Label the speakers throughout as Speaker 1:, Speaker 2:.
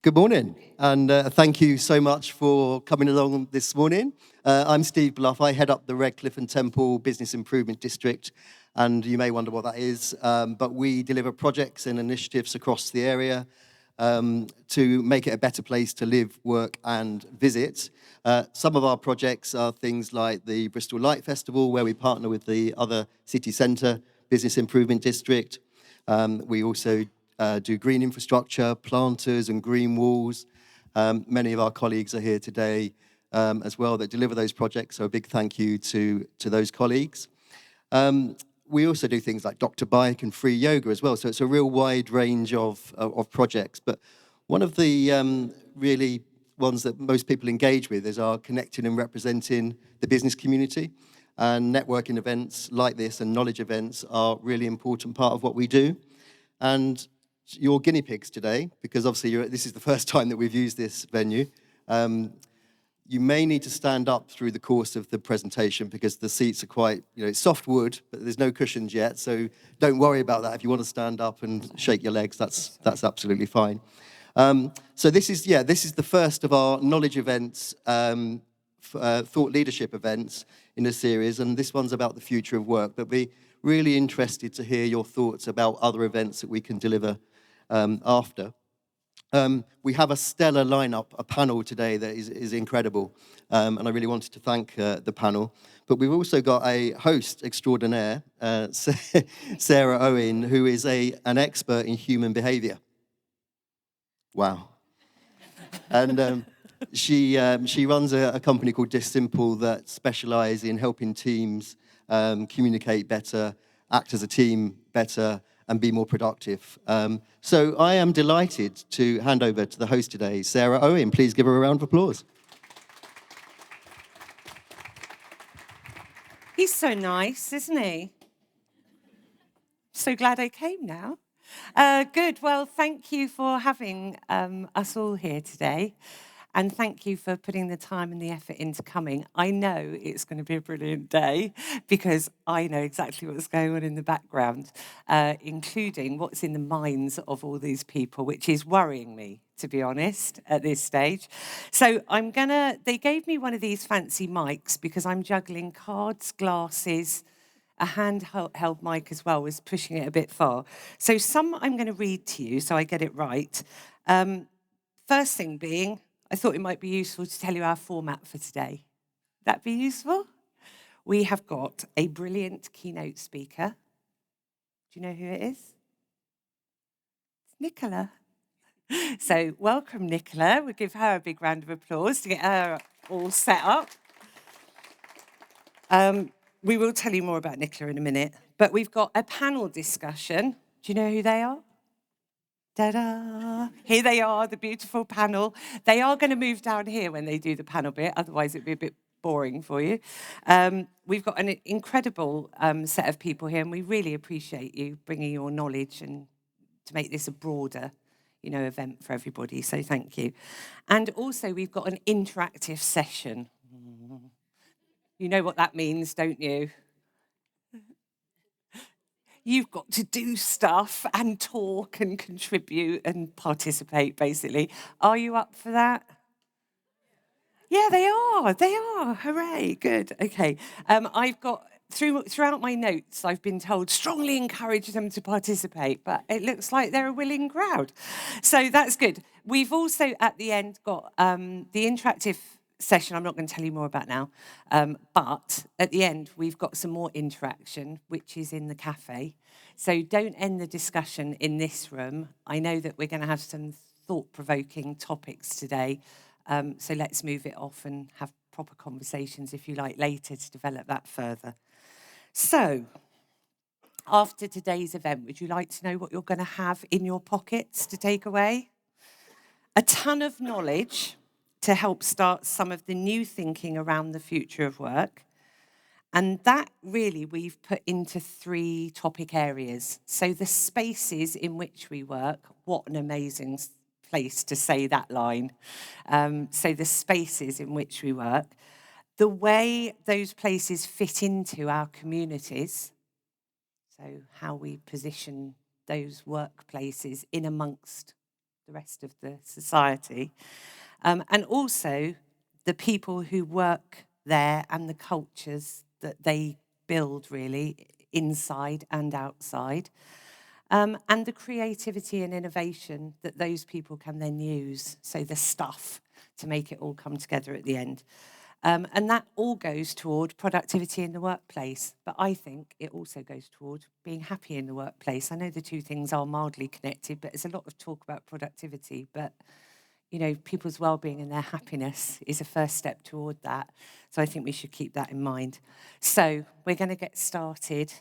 Speaker 1: Good morning, and thank you so much for coming along this morning. I'm Steve Bluff. I head up the Redcliffe and Temple Business Improvement District, and you may wonder what that is, but we deliver projects and initiatives across the area to make it a better place to live, work, and visit. Some of our projects are things like the Bristol Light Festival, where we partner with the other city centre Business Improvement District. We also do green infrastructure, planters and green walls. Many of our colleagues are here today as well that deliver those projects, so a big thank you to those colleagues. We also do things like Dr. Bike and free yoga as well, so it's a real wide range of projects. But one of the really ones that most people engage with is our connecting and representing the business community. And networking events like this and knowledge events are a really important part of what we do. And you're guinea pigs today, because obviously this is the first time that we've used this venue. You may need to stand up through the course of the presentation because the seats are quite, it's soft wood, but there's no cushions yet. So don't worry about that. If you want to stand up and shake your legs, that's absolutely fine. So this is the first of our knowledge events, thought leadership events in a series, and this one's about the future of work. But we're really interested to hear your thoughts about other events that we can deliver after. We have a stellar lineup, a panel today that is incredible, and I really wanted to thank the panel. But we've also got a host extraordinaire, Sarah Owen, who is an expert in human behaviour. Wow. And she runs a company called Dissimple that specialise in helping teams communicate better, act as a team better, and be more productive. So I am delighted to hand over to the host today, Sarah Owen. Please give her a round of applause.
Speaker 2: He's so nice, isn't he? So glad I came now. Good. Well, thank you for having us all here today. And thank you for putting the time and the effort into coming. I know it's going to be a brilliant day because I know exactly what's going on in the background, including what's in the minds of all these people, which is worrying me, to be honest, at this stage. So they gave me one of these fancy mics because I'm juggling cards, glasses, a handheld mic as well, was pushing it a bit far. So some I'm going to read to you so I get it right. First thing being, I thought it might be useful to tell you our format for today. That be useful? We have got a brilliant keynote speaker. Do you know who it is? It's Nicola. So welcome, Nicola. We'll give her a big round of applause to get her all set up. We will tell you more about Nicola in a minute, but we've got a panel discussion. Do you know who they are? Ta-da! Here they are, the beautiful panel. They are going to move down here when they do the panel bit, otherwise it'd be a bit boring for you. We've got an incredible set of people here, and we really appreciate you bringing your knowledge and to make this a broader, event for everybody. So thank you. And also we've got an interactive session. You know what that means, don't you? You've got to do stuff and talk and contribute and participate, basically. Are you up for that? Yeah, they are. Hooray, good. Okay. I've got, throughout my notes, I've been told, strongly encourage them to participate, but it looks like they're a willing crowd. So that's good. We've also, at the end, got the interactive session I'm not going to tell you more about now, but at the end we've got some more interaction, which is in the cafe. So don't end the discussion in this room. I know that we're going to have some thought-provoking topics today, so let's move it off and have proper conversations, if you like, later to develop that further. So after today's event, would you like to know what you're going to have in your pockets to take away? A ton of knowledge to help start some of the new thinking around the future of work. And that really we've put into 3 topic areas. So the spaces in which we work, what an amazing place to say that line. So the spaces in which we work, the way those places fit into our communities, so how we position those workplaces in amongst the rest of the society. And also the people who work there and the cultures that they build, really, inside and outside. And the creativity and innovation that those people can then use, so the stuff, to make it all come together at the end. And that all goes toward productivity in the workplace. But I think it also goes toward being happy in the workplace. I know the two things are mildly connected, but there's a lot of talk about productivity. But, you know, people's well-being and their happiness is a first step toward that. So I think we should keep that in mind. So we're going to get started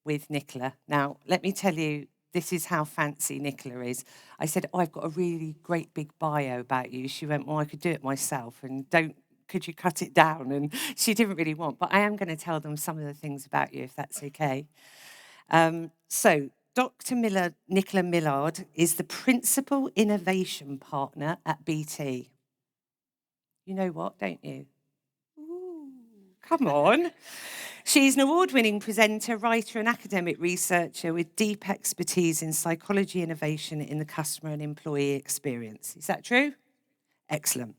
Speaker 2: with Nicola. Now, let me tell you, this is how fancy Nicola is. I said, oh, I've got a really great big bio about you. She went, well, I could do it myself, and could you cut it down? And she didn't really want, but I am going to tell them some of the things about you, if that's okay. So Dr. Nicola Millard is the Principal Innovation Partner at BT. You know what, don't you? Ooh, come on. She's an award-winning presenter, writer, and academic researcher with deep expertise in psychology innovation in the customer and employee experience. Is that true? Excellent.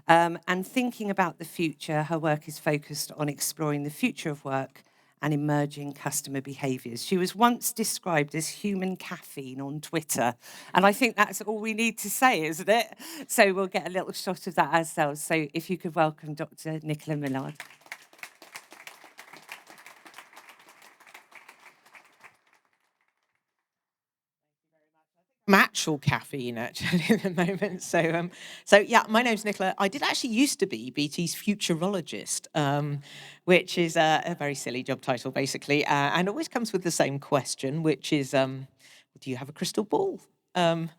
Speaker 2: And thinking about the future, her work is focused on exploring the future of work and emerging customer behaviours. She was once described as human caffeine on Twitter, and I think that's all we need to say, isn't it? So we'll get a little shot of that ourselves. So if you could welcome Dr. Nicola Millard.
Speaker 3: Actual caffeine actually at the moment. So yeah, my name's Nicola. I did actually used to be BT's futurologist, which is a very silly job title basically, and always comes with the same question, which is, do you have a crystal ball? And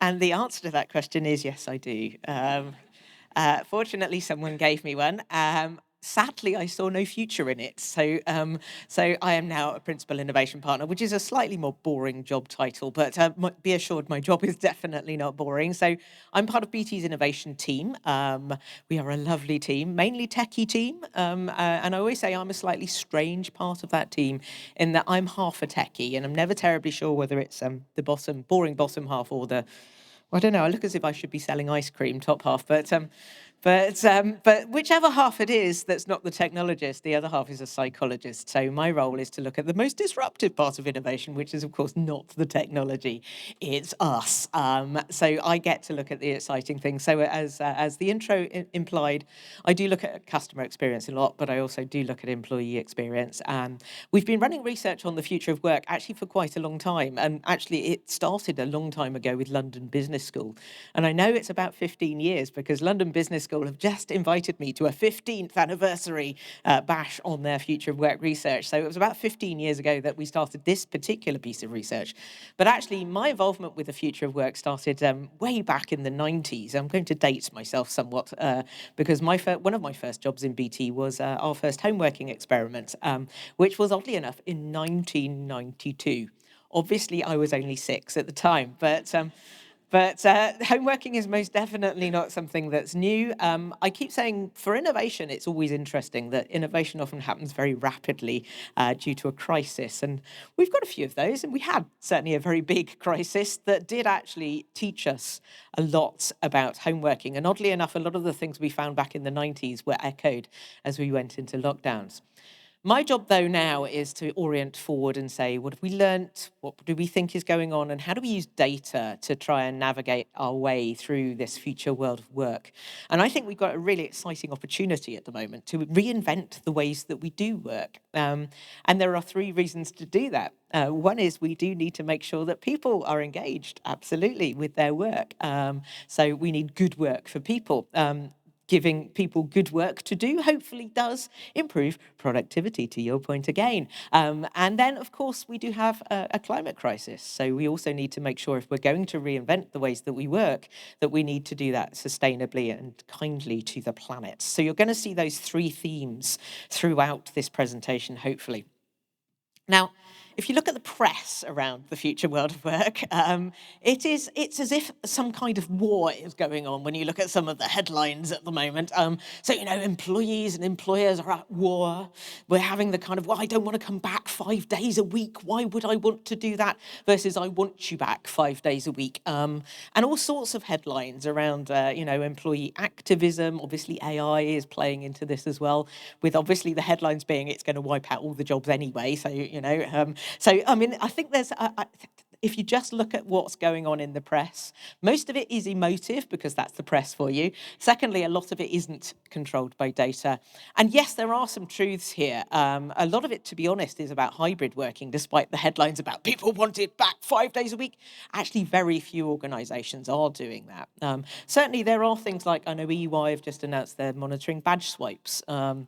Speaker 3: the answer to that question is yes, I do. Fortunately, someone gave me one. Sadly, I saw no future in it. So I am now a Principal Innovation Partner, which is a slightly more boring job title, but be assured my job is definitely not boring. So I'm part of BT's innovation team. We are a lovely team, mainly techie team. And I always say I'm a slightly strange part of that team in that I'm half a techie, and I'm never terribly sure whether it's the boring bottom half or the, well, I don't know. I look as if I should be selling ice cream, top half, but whichever half it is that's not the technologist, the other half is a psychologist. So my role is to look at the most disruptive part of innovation, which is, of course, not the technology. It's us. So I get to look at the exciting things. So as the intro implied, I do look at customer experience a lot, but I also do look at employee experience. We've been running research on the future of work actually for quite a long time. And actually, it started a long time ago with London Business School. And I know it's about 15 years because London Business School have just invited me to a 15th anniversary bash on their future of work research. So it was about 15 years ago that we started this particular piece of research. But actually, my involvement with the future of work started way back in the 90s. I'm going to date myself somewhat because one of my first jobs in BT was our first homeworking experiment, which was oddly enough in 1992. Obviously, I was only 6 at the time, but homeworking is most definitely not something that's new. I keep saying for innovation, it's always interesting that innovation often happens very rapidly due to a crisis. And we've got a few of those, and we had certainly a very big crisis that did actually teach us a lot about homeworking. And oddly enough, a lot of the things we found back in the 90s were echoed as we went into lockdowns. My job, though, now is to orient forward and say, what have we learnt? What do we think is going on? And how do we use data to try and navigate our way through this future world of work? And I think we've got a really exciting opportunity at the moment to reinvent the ways that we do work. And there are 3 reasons to do that. One is we do need to make sure that people are engaged, absolutely, with their work. So we need good work for people. Giving people good work to do hopefully does improve productivity, to your point again. And then, of course, we do have a climate crisis. So we also need to make sure if we're going to reinvent the ways that we work, that we need to do that sustainably and kindly to the planet. So you're going to see those 3 themes throughout this presentation, hopefully. Now, if you look at the press around the future world of work, it's as if some kind of war is going on when you look at some of the headlines at the moment. So, employees and employers are at war. We're having the kind of, well, I don't want to come back 5 days a week. Why would I want to do that? Versus I want you back 5 days a week. And all sorts of headlines around, employee activism. Obviously, AI is playing into this as well, with obviously the headlines being it's going to wipe out all the jobs anyway. So, I think there's, if you just look at what's going on in the press, most of it is emotive because that's the press for you. Secondly, a lot of it isn't controlled by data. And yes, there are some truths here. A lot of it, to be honest, is about hybrid working, despite the headlines about people want it back 5 days a week. Actually, very few organisations are doing that. Certainly, there are things like, I know EY have just announced they're monitoring badge swipes. The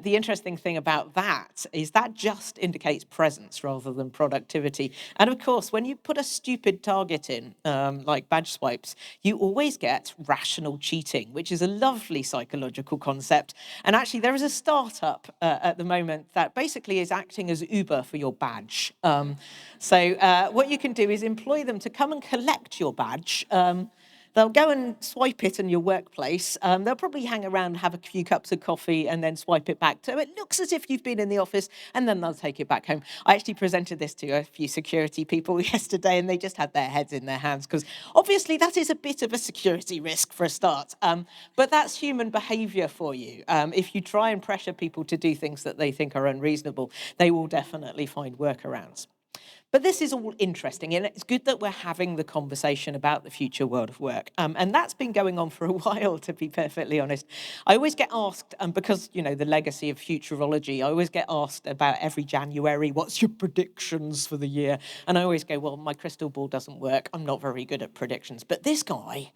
Speaker 3: interesting thing about that is that just indicates presence rather than productivity. And of course, when you put a stupid target in, like badge swipes, you always get rational cheating, which is a lovely psychological concept. And actually, there is a startup at the moment that basically is acting as Uber for your badge. So what you can do is employ them to come and collect your badge. They'll go and swipe it in your workplace. They'll probably hang around, have a few cups of coffee, and then swipe it back. So it looks as if you've been in the office, and then they'll take it back home. I actually presented this to a few security people yesterday, and they just had their heads in their hands, because obviously that is a bit of a security risk for a start. But that's human behavior for you. If you try and pressure people to do things that they think are unreasonable, they will definitely find workarounds. But this is all interesting, and it's good that we're having the conversation about the future world of work. And that's been going on for a while, to be perfectly honest. I always get asked, because, the legacy of futurology, I always get asked about every January, what's your predictions for the year? And I always go, well, my crystal ball doesn't work. I'm not very good at predictions. But this guy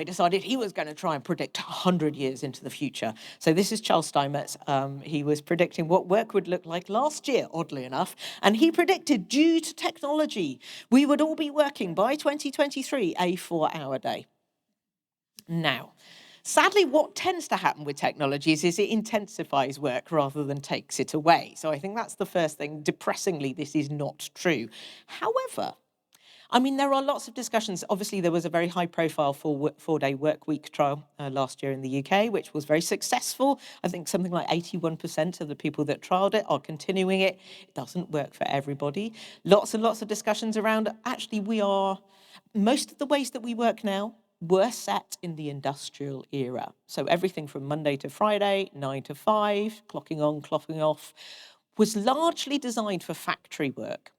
Speaker 3: decided he was going to try and predict 100 years into the future. So this is Charles Steinmetz. He was predicting what work would look like last year, oddly enough. And he predicted, due to technology, we would all be working by 2023 a 4-hour day. Now, sadly, what tends to happen with technologies is it intensifies work rather than takes it away. So I think that's the first thing. Depressingly, this is not true. However, there are lots of discussions. Obviously, there was a very high-profile 4-day work week trial last year in the UK, which was very successful. I think something like 81% of the people that trialed it are continuing it. It doesn't work for everybody. Lots and lots of discussions around, actually, most of the ways that we work now were set in the industrial era. So everything from Monday to Friday, 9 to 5, clocking on, clocking off, was largely designed for factory work.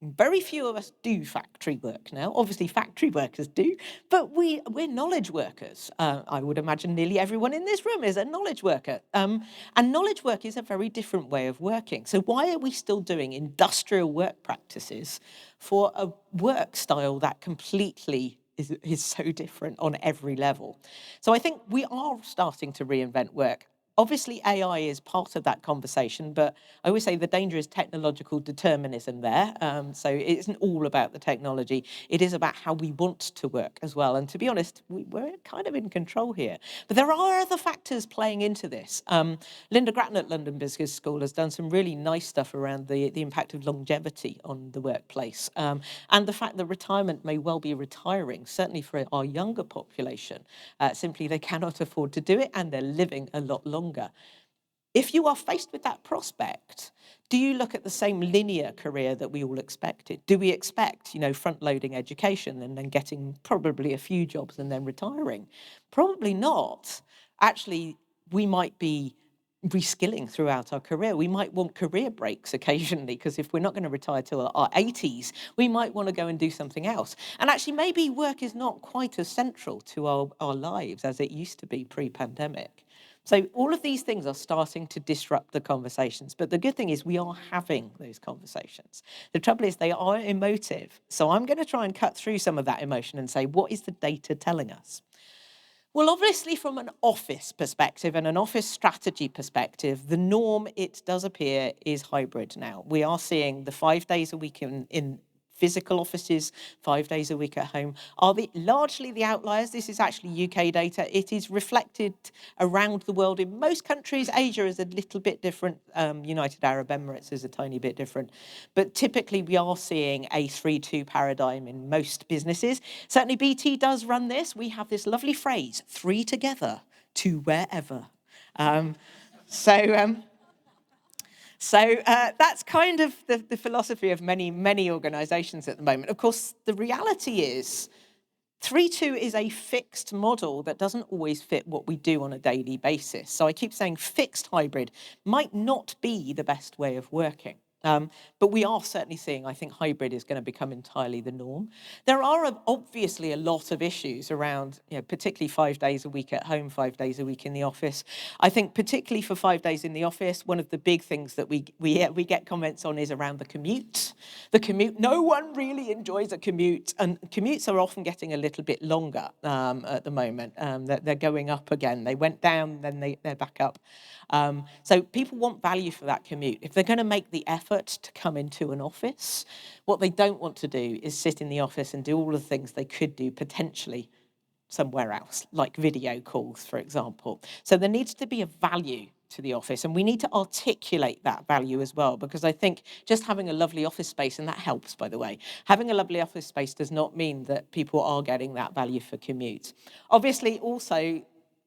Speaker 3: Very few of us do factory work now. Obviously, factory workers do, but we're knowledge workers. I would imagine nearly everyone in this room is a knowledge worker. And knowledge work is a very different way of working. So why are we still doing industrial work practices for a work style that completely is so different on every level? So I think we are starting to reinvent work. Obviously, AI is part of that conversation, but I always say the danger is technological determinism there. So it isn't all about the technology. It is about how we want to work as well. And to be honest, we're kind of in control here. But there are other factors playing into this. Linda Grattan at London Business School has done some really nice stuff around the impact of longevity on the workplace. And the fact that retirement may well be retiring, certainly for our younger population. Simply, they cannot afford to do it, and they're living a lot longer. If you are faced with that prospect, do you look at the same linear career that we all expected? Do we expect, front-loading education and then getting probably a few jobs and then retiring? Probably not. Actually, we might be reskilling throughout our career. We might want career breaks occasionally, because if we're not going to retire till our 80s, we might want to go and do something else. And actually, maybe work is not quite as central to our lives as it used to be pre-pandemic. So all of these things are starting to disrupt the conversations. But the good thing is we are having those conversations. The trouble is they are emotive. So I'm going to try and cut through some of that emotion and say, what is the data telling us? Well, obviously, from an office perspective and an office strategy perspective, the norm, it does appear, is hybrid now. We are seeing the 5 days a week in physical offices, 5 days a week at home, are largely the outliers. This is actually UK data. It is reflected around the world in most countries. Asia is a little bit different. United Arab Emirates is a tiny bit different. But typically we are seeing a 3-2 paradigm in most businesses. Certainly BT does run this. We have this lovely phrase, 3 together, 2 wherever. That's kind of the philosophy of many organisations at the moment. Of course, the reality is 3-2 is a fixed model that doesn't always fit what we do on a daily basis. So I keep saying fixed hybrid might not be the best way of working. But we are certainly seeing, I think, hybrid is going to become entirely the norm. There are obviously a lot of issues around, particularly 5 days a week at home, 5 days a week in the office. I think particularly for 5 days in the office, one of the big things that we get comments on is around the commute. The commute, no one really enjoys a commute, and commutes are often getting a little bit longer at the moment. They're going up again. They went down, then they're back up. So people want value for that commute. If they're going to make the effort to come into an office, what they don't want to do is sit in the office and do all the things they could do potentially somewhere else, like video calls, for example. So there needs to be a value to the office, and we need to articulate that value as well, because I think just having a lovely office space, and that helps, by the way, having a lovely office space does not mean that people are getting that value for commute. Obviously, also,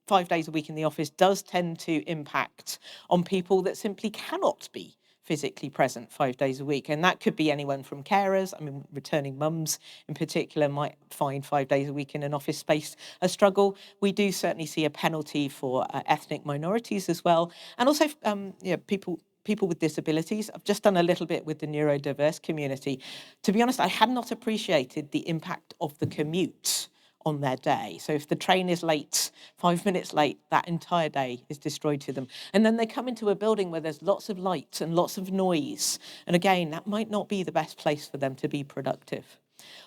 Speaker 3: 5 days a week in the office does tend to impact on people that simply cannot be physically present 5 days a week. And that could be anyone from carers. I mean, returning mums in particular might find 5 days a week in an office space a struggle. We do certainly see a penalty for ethnic minorities as well. And also people with disabilities. I've just done a little bit with the neurodiverse community. To be honest, I had not appreciated the impact of the commute on their day. So if the train is late, 5 minutes late, that entire day is destroyed to them. And then they come into a building where there's lots of light and lots of noise. And again, that might not be the best place for them to be productive.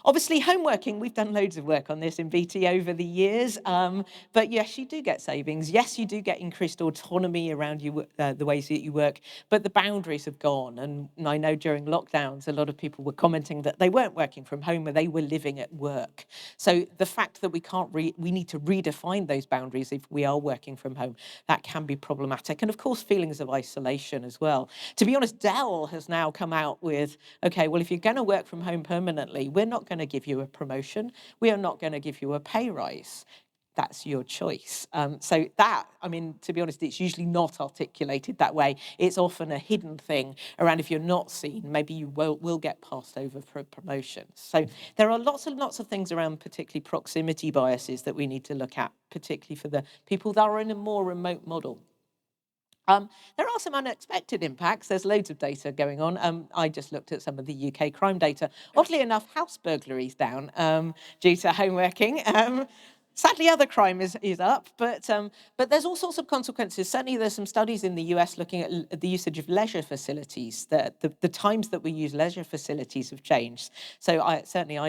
Speaker 3: Obviously, home working, we've done loads of work on this in BT over the years. But yes, you do get savings. Yes, you do get increased autonomy around the ways that you work, but the boundaries have gone. And I know during lockdowns, a lot of people were commenting that they weren't working from home, but they were living at work. So the fact that we need to redefine those boundaries if we are working from home, that can be problematic. And of course, feelings of isolation as well. To be honest, Dell has now come out with, okay, well, if you're going to work from home permanently, we're not going to give you a promotion. We are not going to give you a pay rise. That's your choice. So that, I mean, to be honest, it's usually not articulated that way. It's often a hidden thing around if you're not seen, maybe you will get passed over for promotions. So there are lots and lots of things around particularly proximity biases that we need to look at, particularly for the people that are in a more remote model. There are some unexpected impacts. There's loads of data going on. I just looked at some of the UK crime data. Oddly enough, house burglaries down due to home working. Sadly, other crime is up, but there's all sorts of consequences. Certainly, there's some studies in the US looking at the usage of leisure facilities. The times that we use leisure facilities have changed. So I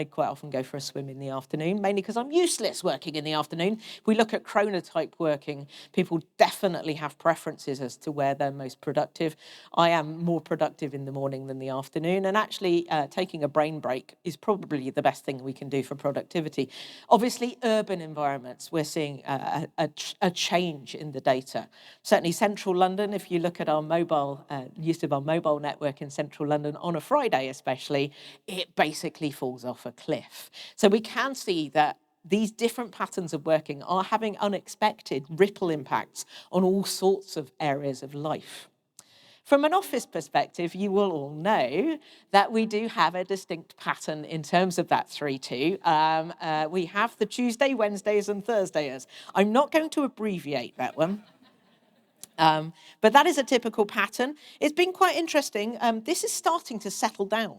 Speaker 3: quite often go for a swim in the afternoon, mainly because I'm useless working in the afternoon. If we look at chronotype working, people definitely have preferences as to where they're most productive. I am more productive in the morning than the afternoon, and actually taking a brain break is probably the best thing we can do for productivity. Obviously, urban environments, we're seeing a change in the data. Certainly central London, if you look at our mobile, use of our mobile network in central London on a Friday especially, it basically falls off a cliff. So we can see that these different patterns of working are having unexpected ripple impacts on all sorts of areas of life. From an office perspective, you will all know that we do have a distinct pattern in terms of that 3-2. We have the Tuesday, Wednesdays, and Thursdays. I'm not going to abbreviate that one. But that is a typical pattern. It's been quite interesting. This is starting to settle down.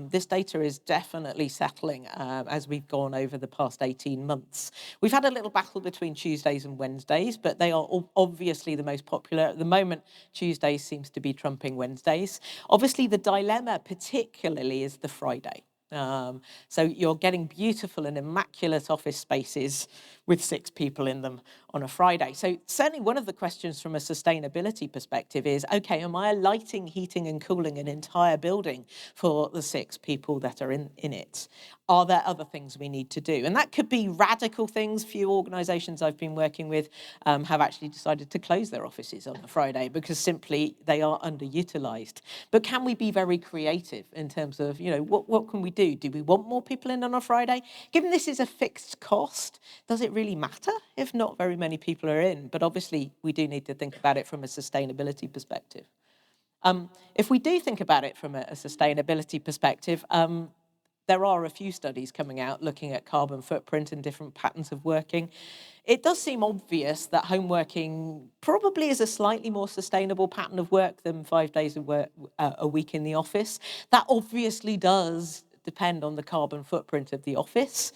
Speaker 3: This data is definitely settling as we've gone over the past 18 months. We've had a little battle between Tuesdays and Wednesdays, but they are obviously the most popular. At the moment, Tuesdays seems to be trumping Wednesdays. Obviously, the dilemma particularly is the Friday. So you're getting beautiful and immaculate office spaces with 6 people in them on a Friday. So certainly one of the questions from a sustainability perspective is, okay, am I lighting, heating and cooling an entire building for the 6 people that are in it? Are there other things we need to do? And that could be radical things. Few organisations I've been working with have actually decided to close their offices on a Friday because simply they are underutilised. But can we be very creative in terms of, what can we do? Do we want more people in on a Friday? Given this is a fixed cost, does it really matter if not very many people are in? But obviously we do need to think about it from a sustainability perspective. If we do think about it from a sustainability perspective, there are a few studies coming out looking at carbon footprint and different patterns of working. It does seem obvious that home working probably is a slightly more sustainable pattern of work than 5 days of work a week in the office. That obviously does depend on the carbon footprint of the office.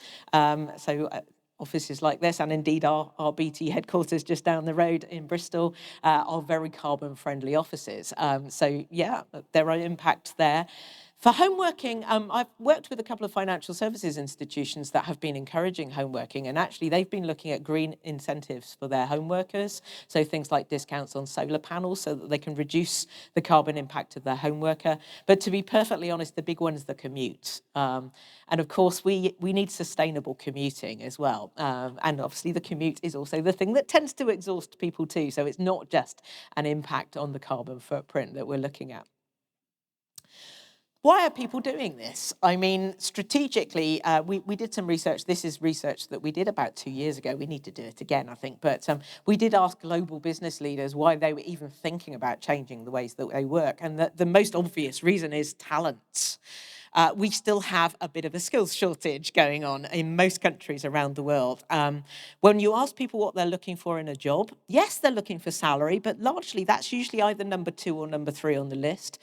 Speaker 3: Offices like this, and indeed our BT headquarters just down the road in Bristol, are very carbon-friendly offices. So yeah, there are impacts there. For home working, I've worked with a couple of financial services institutions that have been encouraging home working, and actually they've been looking at green incentives for their home workers. So things like discounts on solar panels so that they can reduce the carbon impact of their home worker. But to be perfectly honest, the big one is the commute. And of course, we need sustainable commuting as well. And obviously the commute is also the thing that tends to exhaust people too. So it's not just an impact on the carbon footprint that we're looking at. Why are people doing this? I mean, strategically, we did some research. This is research that we did about 2 years ago. We need to do it again, I think. But we did ask global business leaders why they were even thinking about changing the ways that they work. And the most obvious reason is talent. We still have a bit of a skills shortage going on in most countries around the world. When you ask people what they're looking for in a job, yes, they're looking for salary, but largely that's usually either number 2 or number 3 on the list.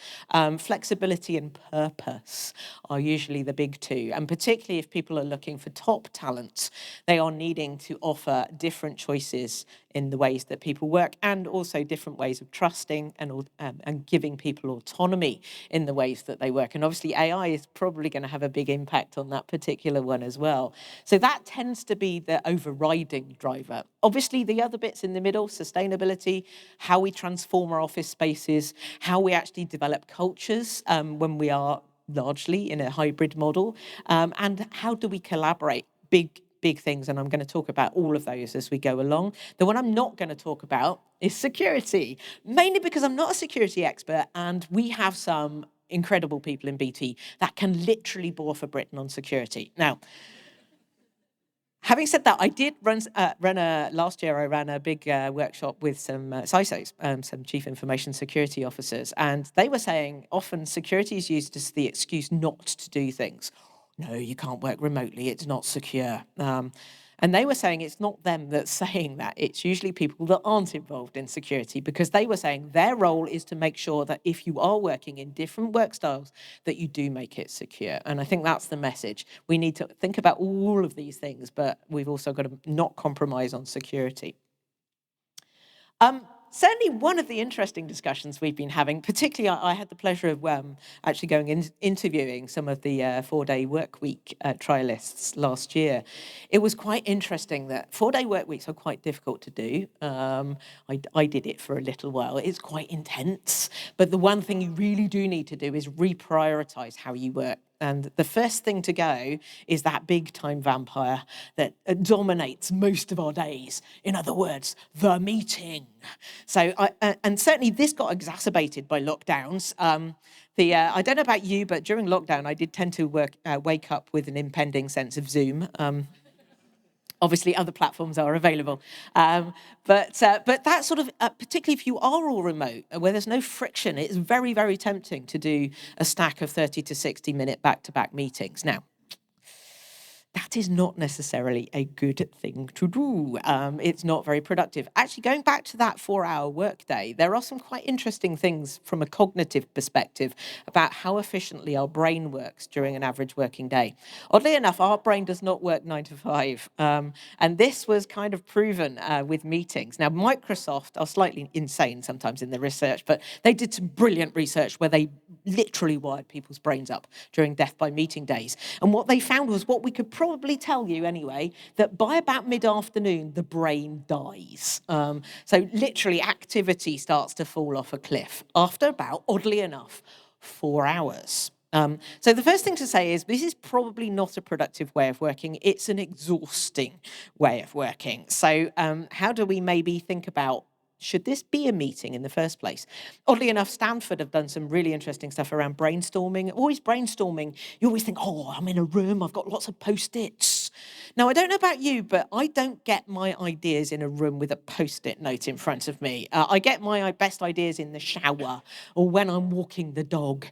Speaker 3: Flexibility and purpose are usually the big 2. And particularly if people are looking for top talent, they are needing to offer different choices in the ways that people work, and also different ways of trusting and giving people autonomy in the ways that they work. And obviously AI is probably going to have a big impact on that particular one as well. So that tends to be the overriding driver. Obviously the other bits in the middle, sustainability, how we transform our office spaces, how we actually develop cultures when we are largely in a hybrid model, and how do we collaborate, big things, and I'm going to talk about all of those as we go along. The one I'm not going to talk about is security, mainly because I'm not a security expert, and we have some incredible people in BT that can literally bore for Britain on security. Now, having said that, I did last year I ran a big workshop with some CISOs, some Chief Information Security Officers, and they were saying often security is used as the excuse not to do things. No, you can't work remotely, it's not secure. And they were saying it's not them that's saying that, it's usually people that aren't involved in security, because they were saying their role is to make sure that if you are working in different work styles, that you do make it secure. And I think that's the message. We need to think about all of these things, but we've also got to not compromise on security. Certainly one of the interesting discussions we've been having, particularly I had the pleasure of actually going in interviewing some of the 4-day work week trialists last year. It was quite interesting that 4-day work weeks are quite difficult to do. I did it for a little while. It's quite intense, but the one thing you really do need to do is reprioritize how you work. And the first thing to go is that big time vampire that dominates most of our days. In other words, the meeting. So, and certainly this got exacerbated by lockdowns. I don't know about you, but during lockdown, I did tend to wake up with an impending sense of Zoom. Obviously, other platforms are available. But that sort of, particularly if you are all remote, where there's no friction, it's very, very tempting to do a stack of 30 to 60-minute back-to-back meetings. Now, that is not necessarily a good thing to do. It's not very productive. Actually, going back to that 4-hour workday, there are some quite interesting things from a cognitive perspective about how efficiently our brain works during an average working day. Oddly enough, our brain does not work 9 to 5. And this was kind of proven with meetings. Now, Microsoft are slightly insane sometimes in the research, but they did some brilliant research where they literally wired people's brains up during death by meeting days. And what they found was what we could probably tell you anyway that by about mid-afternoon, the brain dies. So literally activity starts to fall off a cliff after about, oddly enough, 4 hours. So the first thing to say is this is probably not a productive way of working. It's an exhausting way of working. So how do we maybe think about, should this be a meeting in the first place? Oddly enough, Stanford have done some really interesting stuff around brainstorming. Always brainstorming, you always think, oh, I'm in a room, I've got lots of Post-its. Now, I don't know about you, but I don't get my ideas in a room with a Post-it note in front of me. I get my best ideas in the shower or when I'm walking the dog.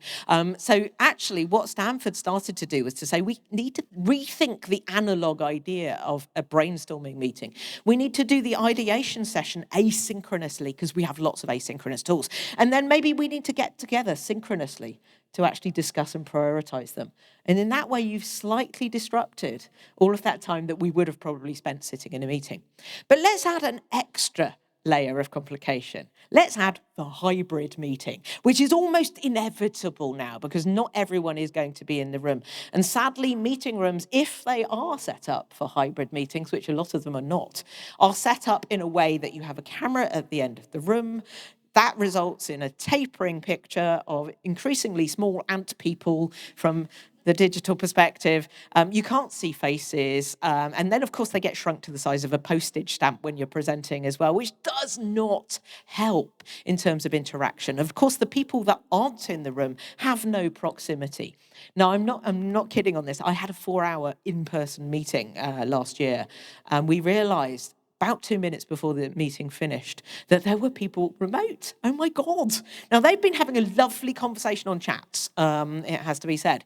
Speaker 3: So actually, what Stanford started to do was to say we need to rethink the analog idea of a brainstorming meeting. We need to do the ideation session asynchronously because we have lots of asynchronous tools. And then maybe we need to get together synchronously to actually discuss and prioritize them. And in that way, you've slightly disrupted all of that time that we would have probably spent sitting in a meeting. But let's add an extra layer of complication. Let's add the hybrid meeting, which is almost inevitable now because not everyone is going to be in the room. And sadly, meeting rooms, if they are set up for hybrid meetings, which a lot of them are not, are set up in a way that you have a camera at the end of the room. That results in a tapering picture of increasingly small ant people from the digital perspective. You can't see faces. And then, of course, they get shrunk to the size of a postage stamp when you're presenting as well, which does not help in terms of interaction. Of course, the people that aren't in the room have no proximity. Now, I'm not kidding on this. I had a 4-hour in-person meeting last year, and we realized about 2 minutes before the meeting finished that there were people remote. Oh my God. Now, they've been having a lovely conversation on chats, it has to be said,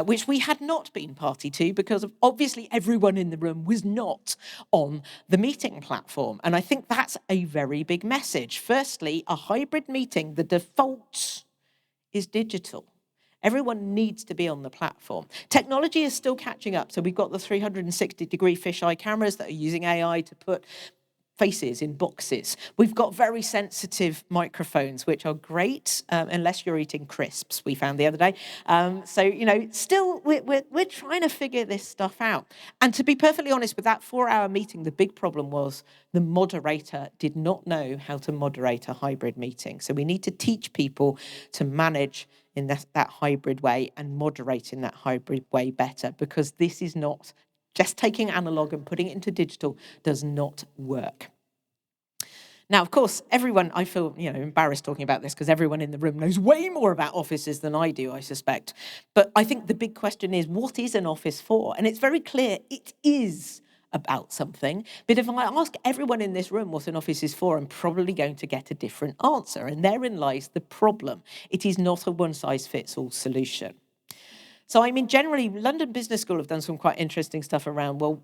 Speaker 3: which we had not been party to because obviously everyone in the room was not on the meeting platform. And I think that's a very big message. Firstly, a hybrid meeting, the default is digital. Everyone needs to be on the platform. Technology is still catching up. So we've got the 360-degree fisheye cameras that are using AI to put faces in boxes. We've got very sensitive microphones, which are great, unless you're eating crisps, we found the other day. So, you know, still, we're trying to figure this stuff out. And to be perfectly honest, with that 4-hour meeting, the big problem was the moderator did not know how to moderate a hybrid meeting. So we need to teach people to manage in that hybrid way and moderate in that hybrid way better, because this is not just taking analog and putting it into digital does not work. Now, of course, everyone, I feel, embarrassed talking about this because everyone in the room knows way more about offices than I do, I suspect. But I think the big question is, what is an office for? And it's very clear it is about something. But if I ask everyone in this room what an office is for, I'm probably going to get a different answer. And therein lies the problem. It is not a one-size-fits-all solution. So, I mean, generally, London Business School have done some quite interesting stuff around, well,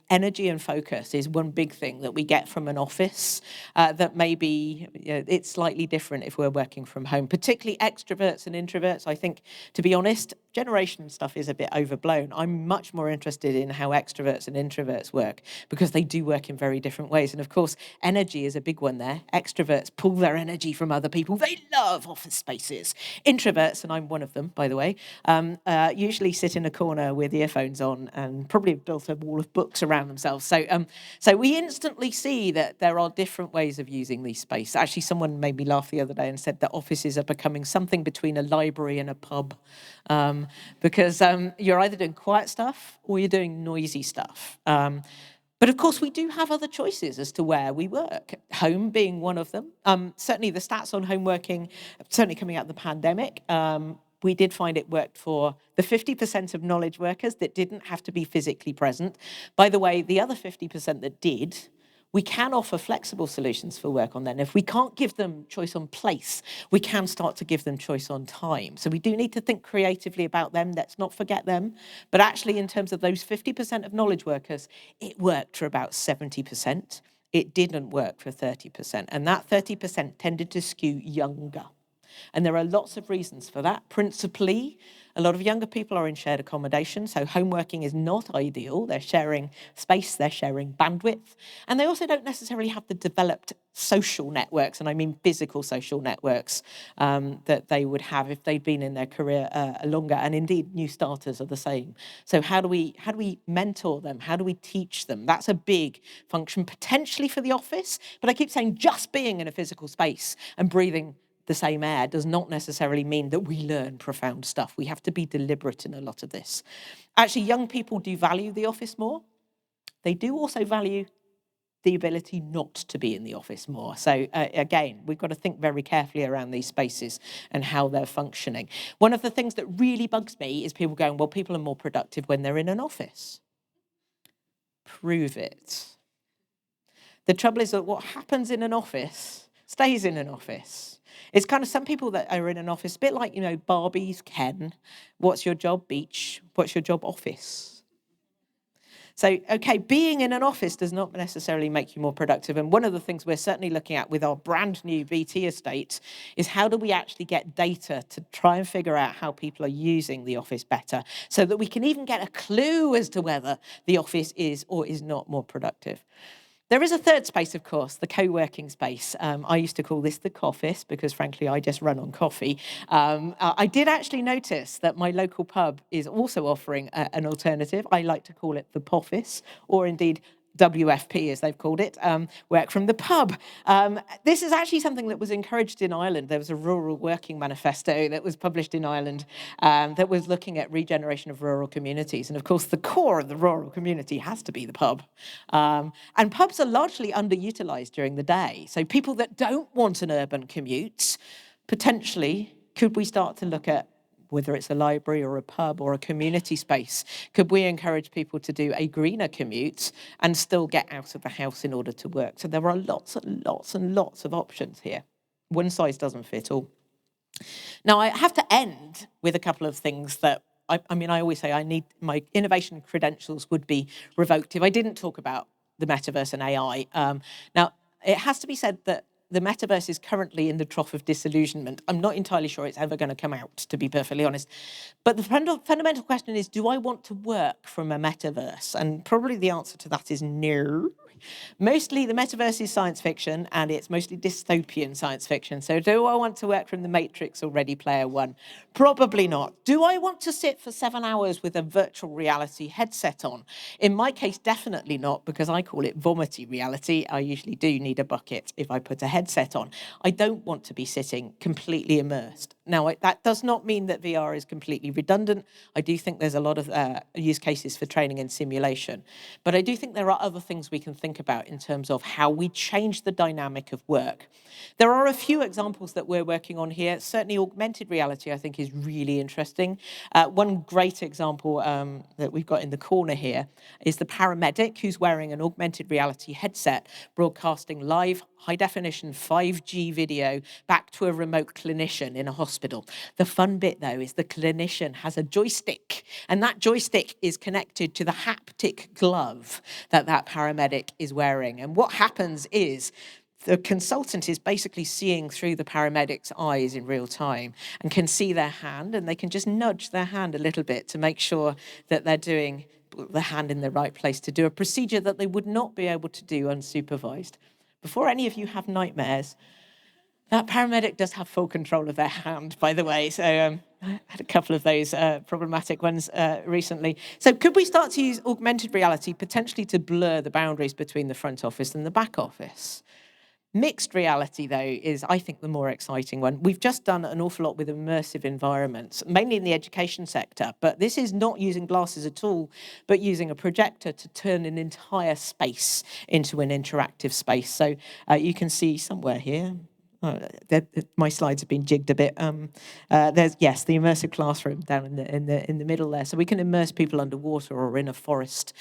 Speaker 3: energy and focus is one big thing that we get from an office that maybe it's slightly different if we're working from home, particularly extroverts and introverts. I think, to be honest, generation stuff is a bit overblown. I'm much more interested in how extroverts and introverts work because they do work in very different ways. And of course, energy is a big one there. Extroverts pull their energy from other people. They love office spaces. Introverts, and I'm one of them, by the way, usually sit in a corner with earphones on and probably have built a wall of books around themselves. So we instantly see that there are different ways of using these spaces. Actually, someone made me laugh the other day and said that offices are becoming something between a library and a pub, because you're either doing quiet stuff or you're doing noisy stuff. But of course, we do have other choices as to where we work, home being one of them. Certainly the stats on home working, certainly coming out of the pandemic, we did find it worked for the 50% of knowledge workers that didn't have to be physically present. By the way, the other 50% that did, we can offer flexible solutions for work on then. If we can't give them choice on place, we can start to give them choice on time. So we do need to think creatively about them. Let's not forget them. But actually, in terms of those 50% of knowledge workers, it worked for about 70%. It didn't work for 30%. And that 30% tended to skew younger. And there are lots of reasons for that. Principally, a lot of younger people are in shared accommodation, so home working is not ideal. They're sharing space, they're sharing bandwidth, and they also don't necessarily have the developed social networks, and I mean physical social networks, that they would have if they'd been in their career longer. And indeed, new starters are the same. So how do we mentor them? How do we teach them? That's a big function potentially for the office, but I keep saying just being in a physical space and breathing the same air does not necessarily mean that we learn profound stuff. We have to be deliberate in a lot of this. Actually, young people do value the office more. They do also value the ability not to be in the office more. So again, we've got to think very carefully around these spaces and how they're functioning. One of the things that really bugs me is people going, well, people are more productive when they're in an office. Prove it. The trouble is that what happens in an office stays in an office. It's kind of some people that are in an office, a bit like, Barbie's Ken. What's your job? Beach. What's your job? Office. So, okay, being in an office does not necessarily make you more productive. And one of the things we're certainly looking at with our brand new BT estate is how do we actually get data to try and figure out how people are using the office better so that we can even get a clue as to whether the office is or is not more productive. There is a third space, of course, the co-working space. I used to call this the Coffice because, frankly, I just run on coffee. I did actually notice that my local pub is also offering an alternative. I like to call it the Poffice, or indeed WFP, as they've called it, work from the pub. This is actually something that was encouraged in Ireland. There was a rural working manifesto that was published in Ireland that was looking at regeneration of rural communities. And of course, the core of the rural community has to be the pub. And pubs are largely underutilized during the day. So people that don't want an urban commute, potentially, could we start to look at whether it's a library or a pub or a community space, could we encourage people to do a greener commute and still get out of the house in order to work? So there are lots and lots and lots of options here. One size doesn't fit all. Now, I have to end with a couple of things that, I always say I need my innovation credentials would be revoked if I didn't talk about the metaverse and AI. Now, it has to be said that the metaverse is currently in the trough of disillusionment. I'm not entirely sure it's ever going to come out, to be perfectly honest. But the fundamental question is, do I want to work from a metaverse? And probably the answer to that is no. Mostly the metaverse is science fiction, and it's mostly dystopian science fiction. So do I want to work from The Matrix or Ready Player One? Probably not. Do I want to sit for 7 hours with a virtual reality headset on? In my case, definitely not, because I call it vomity reality. I usually do need a bucket if I put a headset on. I don't want to be sitting completely immersed. Now, that does not mean that VR is completely redundant. I do think there's a lot of use cases for training and simulation. But I do think there are other things we can think about in terms of how we change the dynamic of work. There are a few examples that we're working on here. Certainly augmented reality, I think, is really interesting. One great example that we've got in the corner here is the paramedic who's wearing an augmented reality headset, broadcasting live high-definition 5G video back to a remote clinician in a hospital. The fun bit, though, is the clinician has a joystick, and that joystick is connected to the haptic glove that paramedic is wearing. And what happens is the consultant is basically seeing through the paramedic's eyes in real time and can see their hand, and they can just nudge their hand a little bit to make sure that they're doing the hand in the right place to do a procedure that they would not be able to do unsupervised. Before any of you have nightmares, that paramedic does have full control of their hand, by the way. So I had a couple of those problematic ones recently. So could we start to use augmented reality potentially to blur the boundaries between the front office and the back office? Mixed reality, though, is, I think, the more exciting one. We've just done an awful lot with immersive environments, mainly in the education sector, but this is not using glasses at all, but using a projector to turn an entire space into an interactive space. So you can see somewhere here, my slides have been jigged a bit. There's, yes, the immersive classroom down in the middle there. So we can immerse people underwater or in a forest.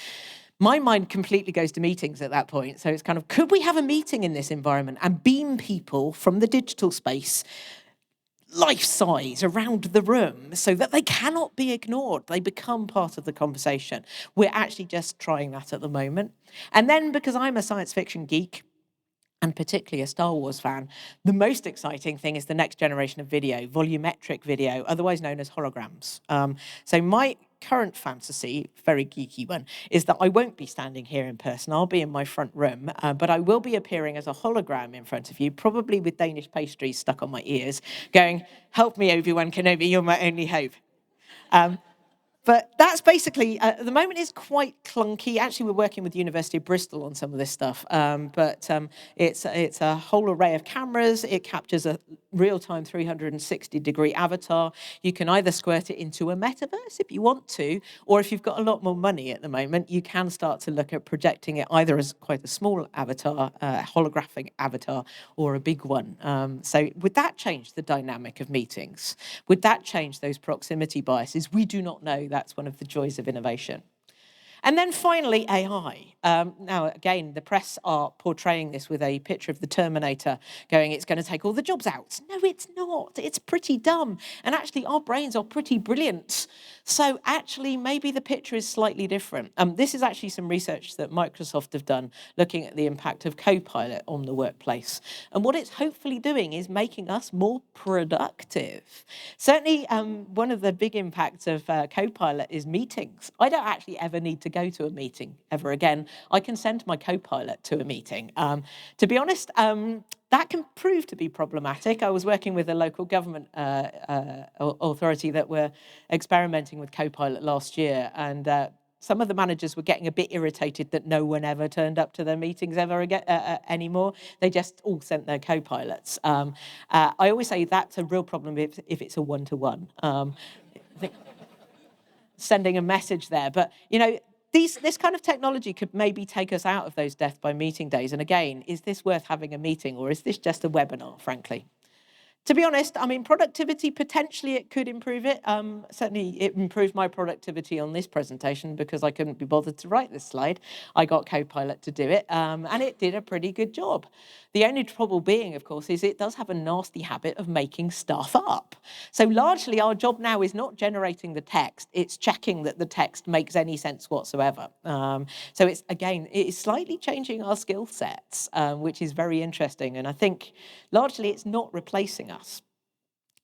Speaker 3: My mind completely goes to meetings at that point. So it's kind of, could we have a meeting in this environment and beam people from the digital space life-size around the room so that they cannot be ignored? They become part of the conversation. We're actually just trying that at the moment. And then, because I'm a science fiction geek, and particularly a Star Wars fan, the most exciting thing is the next generation of video, volumetric video, otherwise known as holograms. So my current fantasy, very geeky one, is that I won't be standing here in person. I'll be in my front room, but I will be appearing as a hologram in front of you, probably with Danish pastries stuck on my ears, going, "Help me, Obi-Wan Kenobi, you're my only hope." But that's basically, at the moment, it's quite clunky. Actually, we're working with the University of Bristol on some of this stuff. It's a whole array of cameras. It captures a real-time 360-degree avatar. You can either squirt it into a metaverse if you want to, or if you've got a lot more money at the moment, you can start to look at projecting it either as quite a small avatar, holographic avatar, or a big one. So would that change the dynamic of meetings? Would that change those proximity biases? We do not know. That's one of the joys of innovation. And then finally, AI. Now, again, the press are portraying this with a picture of the Terminator going, it's going to take all the jobs out. No, it's not. It's pretty dumb. And actually, our brains are pretty brilliant. So actually, maybe the picture is slightly different. This is actually some research that Microsoft have done looking at the impact of Copilot on the workplace. And what it's hopefully doing is making us more productive. Certainly, one of the big impacts of Copilot is meetings. I don't actually ever need to go to a meeting ever again. I can send my Copilot to a meeting. To be honest, that can prove to be problematic. I was working with a local government authority that were experimenting with Copilot last year, and some of the managers were getting a bit irritated that no one ever turned up to their meetings ever again anymore. They just all sent their Copilots. I always say that's a real problem if it's a one-to-one. I think sending a message there, but you know, this kind of technology could maybe take us out of those death by meeting days. And again, is this worth having a meeting, or is this just a webinar, frankly? To be honest, I mean, productivity, potentially it could improve it. Certainly it improved my productivity on this presentation because I couldn't be bothered to write this slide. I got Copilot to do it, and it did a pretty good job. The only trouble being, of course, is it does have a nasty habit of making stuff up. So largely our job now is not generating the text, it's checking that the text makes any sense whatsoever. So it's, again, it is slightly changing our skill sets, which is very interesting. And I think largely it's not replacing us.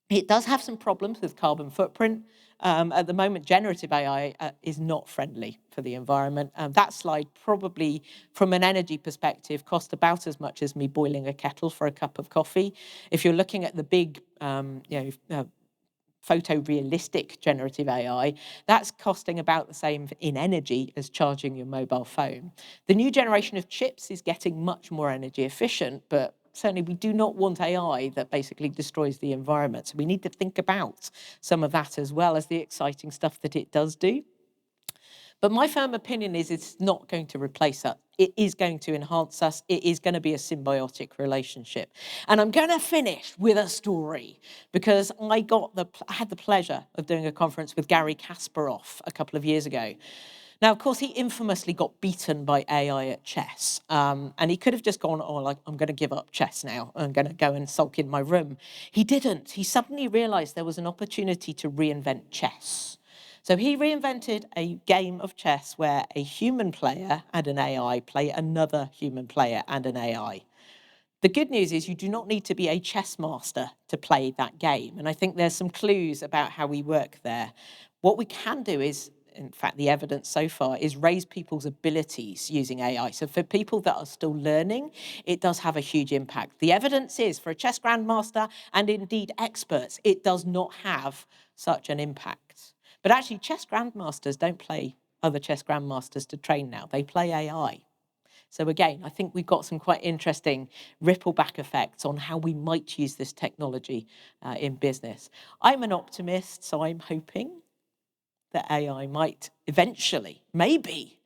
Speaker 3: It does have some problems with carbon footprint. At the moment, generative AI is not friendly for the environment. That slide probably, from an energy perspective, cost about as much as me boiling a kettle for a cup of coffee. If you're looking at the big, photorealistic generative AI, that's costing about the same in energy as charging your mobile phone. The new generation of chips is getting much more energy efficient, but certainly we do not want AI that basically destroys the environment. So we need to think about some of that as well as the exciting stuff that it does do. But my firm opinion is it's not going to replace us. It is going to enhance us. It is going to be a symbiotic relationship. And I'm going to finish with a story because I had the pleasure of doing a conference with Garry Kasparov a couple of years ago. Now, of course, he infamously got beaten by AI at chess. And he could have just gone, I'm going to give up chess now. I'm going to go and sulk in my room. He didn't. He suddenly realized there was an opportunity to reinvent chess. So he reinvented a game of chess where a human player and an AI play another human player and an AI. The good news is you do not need to be a chess master to play that game. And I think there's some clues about how we work there. What we can do is, in fact, the evidence so far is raise people's abilities using AI. So for people that are still learning, it does have a huge impact. The evidence is for a chess grandmaster and indeed experts, it does not have such an impact. But actually, chess grandmasters don't play other chess grandmasters to train now. They play AI. So again, I think we've got some quite interesting ripple back effects on how we might use this technology in business. I'm an optimist, so I'm hoping that AI might eventually, maybe,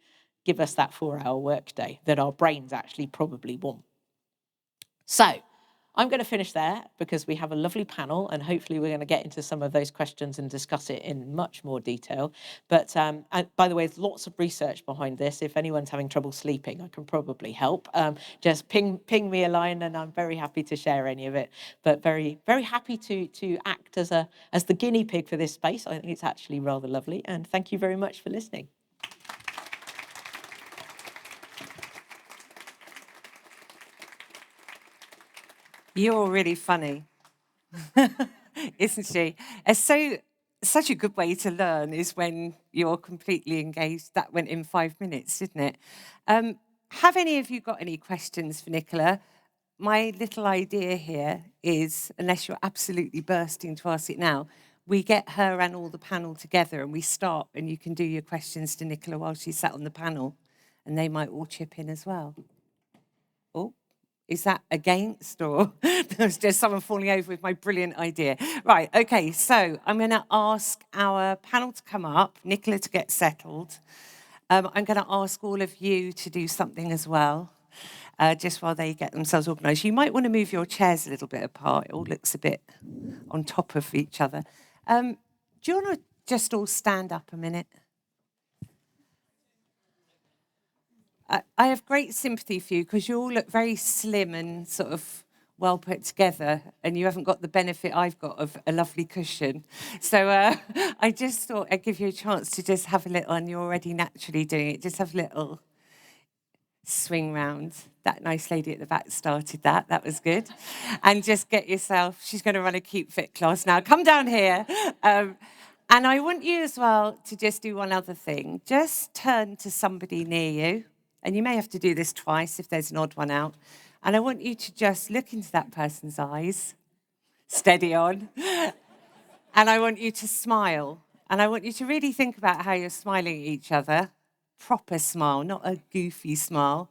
Speaker 3: give us that 4-hour workday that our brains actually probably want. So I'm going to finish there because we have a lovely panel and hopefully we're going to get into some of those questions and discuss it in much more detail. But and by the way, there's lots of research behind this. If anyone's having trouble sleeping, I can probably help. Just ping me a line and I'm very happy to share any of it. But very, very happy to act as the guinea pig for this space. I think it's actually rather lovely. And thank you very much for listening.
Speaker 2: You're really funny, isn't she? Such a good way to learn is when you're completely engaged. That went in 5 minutes, didn't it? Have any of you got any questions for Nicola? My little idea here is, unless you're absolutely bursting to ask it now, we get her and all the panel together and we start, and you can do your questions to Nicola while she's sat on the panel, and they might all chip in as well. Oh, is that against, or there's just someone falling over with my brilliant idea? Right, okay, so I'm going to ask our panel to come up, Nicola to get settled. I'm going to ask all of you to do something as well, just while they get themselves organised. You might want to move your chairs a little bit apart. It all looks a bit on top of each other. Do you want to just all stand up a minute? I have great sympathy for you because you all look very slim and sort of well put together, and you haven't got the benefit I've got of a lovely cushion. So I just thought I'd give you a chance to just have a little, and you're already naturally doing it, just have a little swing round. That nice lady at the back started that. That was good. And just get yourself, she's going to run a Keep Fit class now. Come down here. And I want you as well to just do one other thing. Just turn to somebody near you. And you may have to do this twice if there's an odd one out. And I want you to just look into that person's eyes. Steady on. And I want you to smile. And I want you to really think about how you're smiling at each other. Proper smile, not a goofy smile.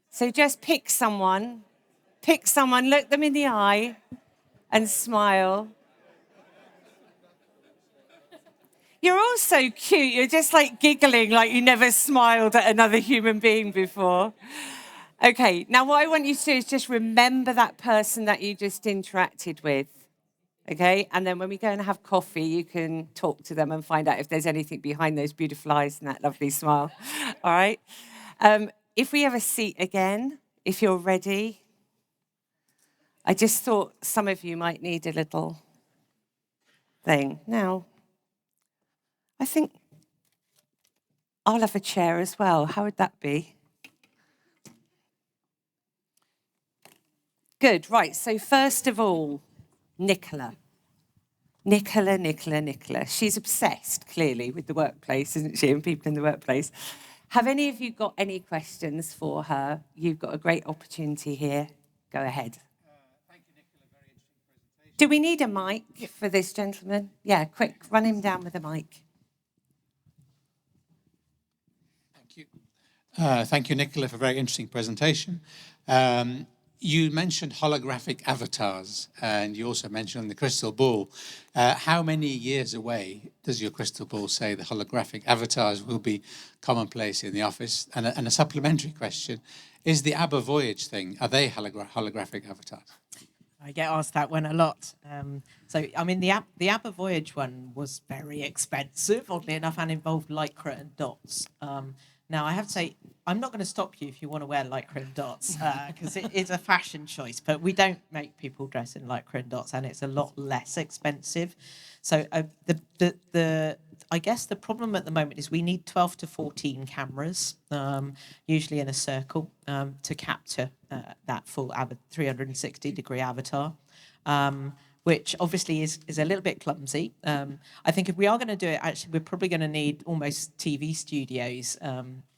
Speaker 2: So just pick someone, look them in the eye and smile. You're all so cute. You're just like giggling like you never smiled at another human being before. Okay, now what I want you to do is just remember that person that you just interacted with. Okay, and then when we go and have coffee, you can talk to them and find out if there's anything behind those beautiful eyes and that lovely smile. All right. If we have a seat again, if you're ready, I just thought some of you might need a little thing. Now, I think I'll have a chair as well. How would that be? Good, right. So first of all, Nicola. Nicola. She's obsessed, clearly, with the workplace, isn't she, and people in the workplace. Have any of you got any questions for her? You've got a great opportunity here. Go ahead.
Speaker 4: Thank you, Nicola. Very interesting presentation.
Speaker 2: Do we need a mic for this gentleman? Yeah, quick, run him down with a mic.
Speaker 4: Thank you. Thank you, Nicola, for a very interesting presentation. You mentioned holographic avatars, and you also mentioned the crystal ball. How many years away does your crystal ball say the holographic avatars will be commonplace in the office? And a supplementary question, is the ABBA Voyage thing, are they holographic avatars?
Speaker 3: I get asked that one a lot. The ABBA Voyage one was very expensive, oddly enough, and involved lycra and dots. Now, I have to say, I'm not going to stop you if you want to wear lycra and dots, because it is a fashion choice, but we don't make people dress in lycra and dots, and it's a lot less expensive. So I guess the problem at the moment is we need 12 to 14 cameras, usually in a circle, to capture that full 360-degree avatar. Which obviously is a little bit clumsy. I think if we are going to do it, actually, we're probably going to need almost TV studios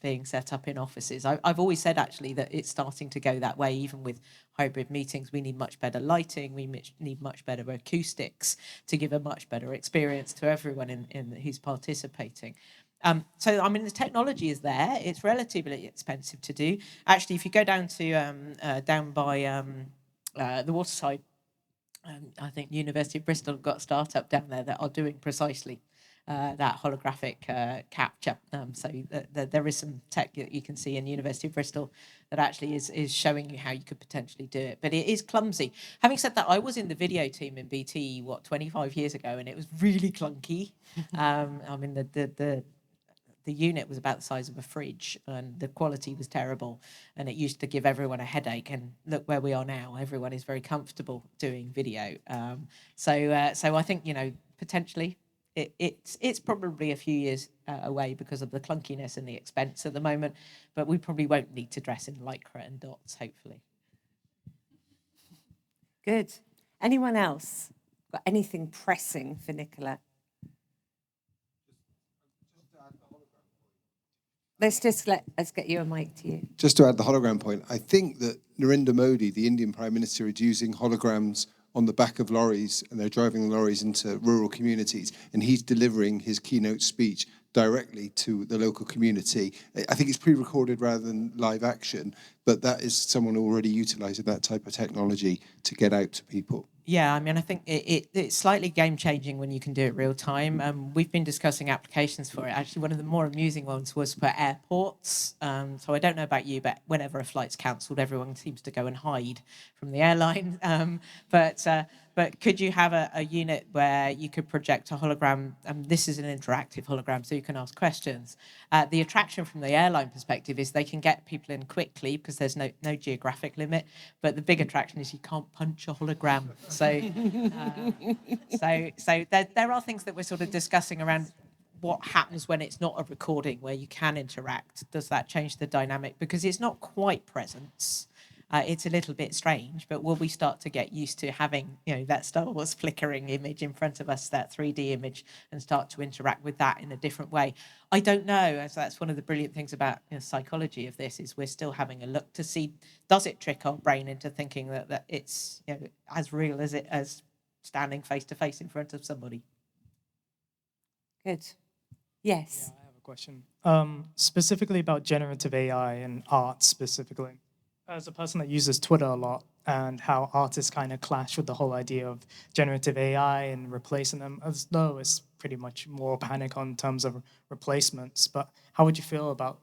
Speaker 3: being set up in offices. I've always said, actually, that it's starting to go that way, even with hybrid meetings. We need much better lighting. We need much better acoustics to give a much better experience to everyone who's participating. The technology is there. It's relatively expensive to do. Actually, if you go down to down by the waterside, I think University of Bristol have got a startup down there that are doing precisely that holographic capture. There is some tech that you can see in University of Bristol that actually is showing you how you could potentially do it. But it is clumsy. Having said that, I was in the video team in BT, 25 years ago, and it was really clunky. The unit was about the size of a fridge, and the quality was terrible, and it used to give everyone a headache. And look where we are now; everyone is very comfortable doing video. So I think, potentially it's probably a few years away because of the clunkiness and the expense at the moment, but we probably won't need to dress in lycra and dots, hopefully.
Speaker 2: Good. Anyone else got anything pressing for Nicola? Let's get you a mic to you.
Speaker 5: Just to add the hologram point, I think that Narendra Modi, the Indian Prime Minister, is using holograms on the back of lorries, and they're driving lorries into rural communities, and he's delivering his keynote speech directly to the local community. I think it's pre-recorded rather than live action, but that is someone already utilising that type of technology to get out to people.
Speaker 3: Yeah, I mean, I think it's slightly game-changing when you can do it real time. We've been discussing applications for it. Actually, one of the more amusing ones was for airports. So I don't know about you, but whenever a flight's cancelled, everyone seems to go and hide from the airline. But could you have a unit where you could project a hologram? This is an interactive hologram, so you can ask questions. The attraction from the airline perspective is they can get people in quickly because there's no geographic limit. But the big attraction is you can't punch a hologram. So there are things that we're sort of discussing around what happens when it's not a recording where you can interact. Does that change the dynamic? Because it's not quite presence. It's a little bit strange, but will we start to get used to having, that Star Wars flickering image in front of us, that 3D image, and start to interact with that in a different way? I don't know. So that's one of the brilliant things about psychology of this is we're still having a look to see, does it trick our brain into thinking that it's as real as standing face to face in front of somebody?
Speaker 2: Good. Yes.
Speaker 6: Yeah, I have a question. Specifically about generative AI and art specifically. As a person that uses Twitter a lot and how artists kind of clash with the whole idea of generative AI and replacing them, as though it's pretty much more panic on terms of replacements. But how would you feel about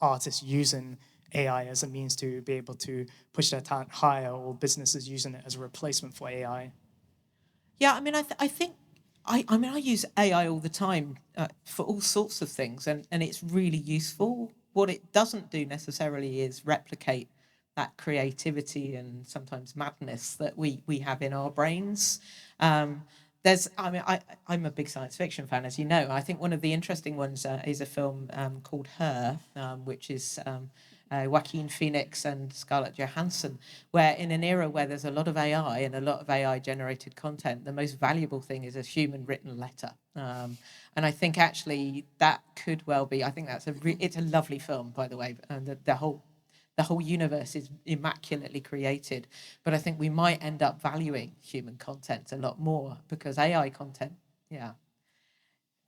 Speaker 6: artists using AI as a means to be able to push their talent higher, or businesses using it as a replacement for AI?
Speaker 3: Yeah, I mean, I think I use AI all the time for all sorts of things, and it's really useful. What it doesn't do necessarily is replicate that creativity and sometimes madness that we have in our brains. I'm a big science fiction fan, as you know. I think one of the interesting ones is a film called Her, which is Joaquin Phoenix and Scarlett Johansson, where in an era where there's a lot of AI and a lot of AI-generated content, the most valuable thing is a human-written letter. And I think actually that could well be. I think it's a lovely film, by the way, and the whole universe is immaculately created. But I think we might end up valuing human content a lot more because AI content,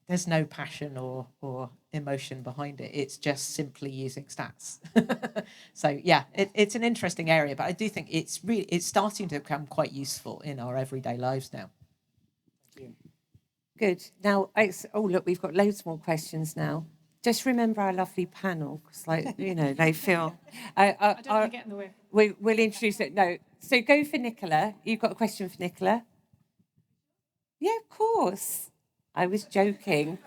Speaker 3: there's no passion or emotion behind it. It's just simply using stats. So yeah, it's an interesting area, but I do think it's starting to become quite useful in our everyday lives now.
Speaker 6: Thank you.
Speaker 2: Good. Now, look, we've got loads more questions now. Just remember our lovely panel, because, they feel...
Speaker 7: I don't want to get in the way.
Speaker 2: We'll introduce it. No. So go for Nicola. You've got a question for Nicola? Yeah, of course. I was joking.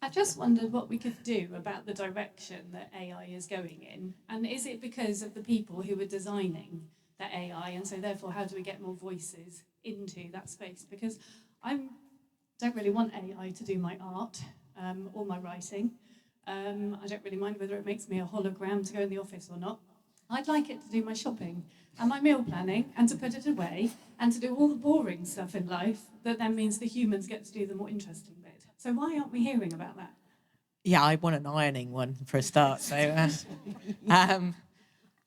Speaker 7: I just wondered what we could do about the direction that AI is going in. And is it because of the people who are designing the AI? And so therefore, how do we get more voices into that space? Because I don't really want AI to do my art or my writing. I don't really mind whether it makes me a hologram to go in the office or not. I'd like it to do my shopping and my meal planning and to put it away and to do all the boring stuff in life that then means the humans get to do the more interesting bit. So why aren't we hearing about that?
Speaker 3: Yeah, I want an ironing one for a start. So,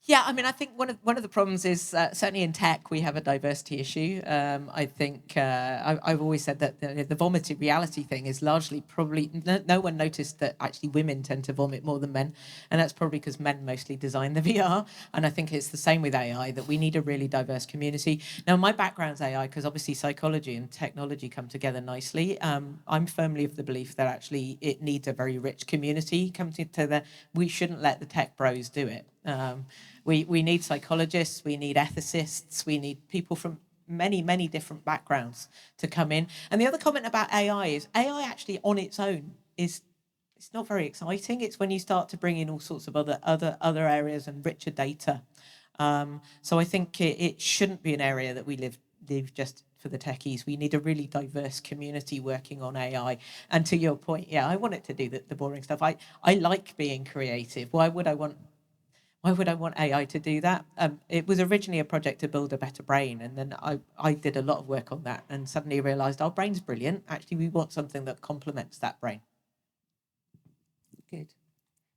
Speaker 3: yeah, I mean, I think one of the problems is certainly in tech we have a diversity issue. I think I've always said that the vomited reality thing is largely probably no one noticed that actually women tend to vomit more than men, and that's probably because men mostly design the VR. And I think it's the same with AI, that we need a really diverse community. Now, my background's AI because obviously psychology and technology come together nicely. I'm firmly of the belief that actually it needs a very rich community come together. We shouldn't let the tech bros do it. We need psychologists, we need ethicists, we need people from many, many different backgrounds to come in. And the other comment about AI is AI actually on its own it's not very exciting. It's when you start to bring in all sorts of other areas and richer data. So I think it shouldn't be an area that we live just for the techies. We need a really diverse community working on AI. And to your point, yeah, I want it to do the boring stuff. I like being creative. Why would I want AI to do that? It was originally a project to build a better brain, and then I did a lot of work on that and suddenly realised our brain's brilliant. Actually, we want something that complements that brain.
Speaker 2: Good.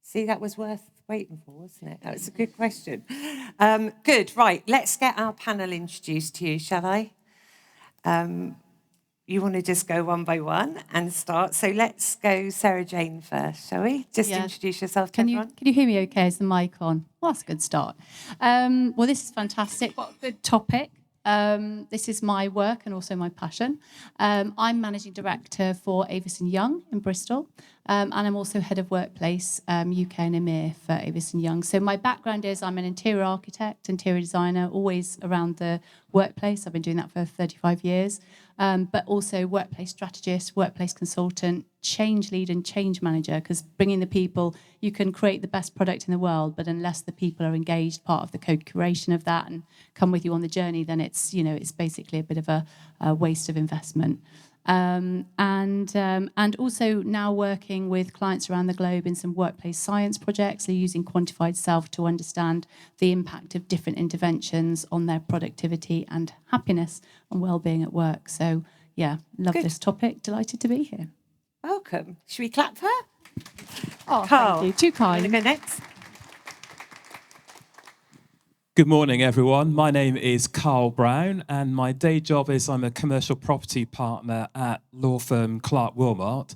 Speaker 2: See, that was worth waiting for, wasn't it? That was a good question. Good, right, let's get our panel introduced to you, shall I? You want to just go one by one and start? So let's go Sarah Jane first, shall we? Just introduce yourself to everyone.
Speaker 8: Can you hear me okay? Is the mic on? Well, that's a good start. Well, this is fantastic. What a good topic. This is my work and also my passion. I'm Managing Director for Avison Young in Bristol, and I'm also Head of Workplace UK and EMEA for Avison Young. So my background is I'm an interior architect, interior designer, always around the workplace. I've been doing that for 35 years, but also workplace strategist, workplace consultant, change lead and change manager, because bringing the people, you can create the best product in the world, but unless the people are engaged, part of the co-curation of that and come with you on the journey, then it's basically a bit of a waste of investment. And also now working with clients around the globe in some workplace science projects, so using quantified self to understand the impact of different interventions on their productivity and happiness and well-being at work. So yeah, love this topic. Delighted to be here.
Speaker 2: Welcome. Should we clap for her?
Speaker 8: Oh,
Speaker 2: Carl,
Speaker 8: thank you. Too
Speaker 2: you
Speaker 8: kind.
Speaker 2: want to go next?
Speaker 9: Good morning, everyone. My name is Carl Brown, and my day job is I'm a commercial property partner at law firm Clark Wilmot.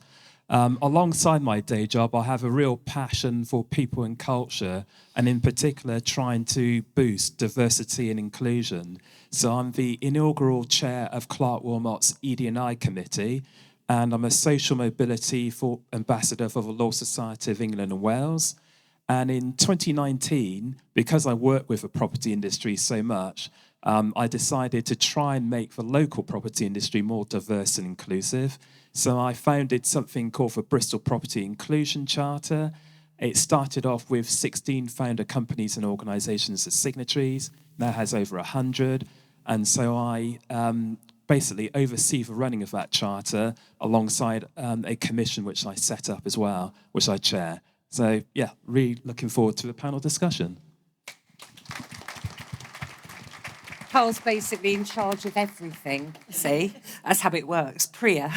Speaker 9: Alongside my day job, I have a real passion for people and culture, and in particular, trying to boost diversity and inclusion. So I'm the inaugural chair of Clark Wilmot's ED&I committee, and I'm a social mobility ambassador for the Law Society of England and Wales. And in 2019, because I work with the property industry so much, I decided to try and make the local property industry more diverse and inclusive. So I founded something called the Bristol Property Inclusion Charter. It started off with 16 founder companies and organisations as signatories, now has over 100. And so I basically oversee the running of that charter alongside a commission which I set up as well, which I chair. So, yeah, really looking forward to the panel discussion.
Speaker 2: Carl's basically in charge of everything. See, that's how it works. Priya.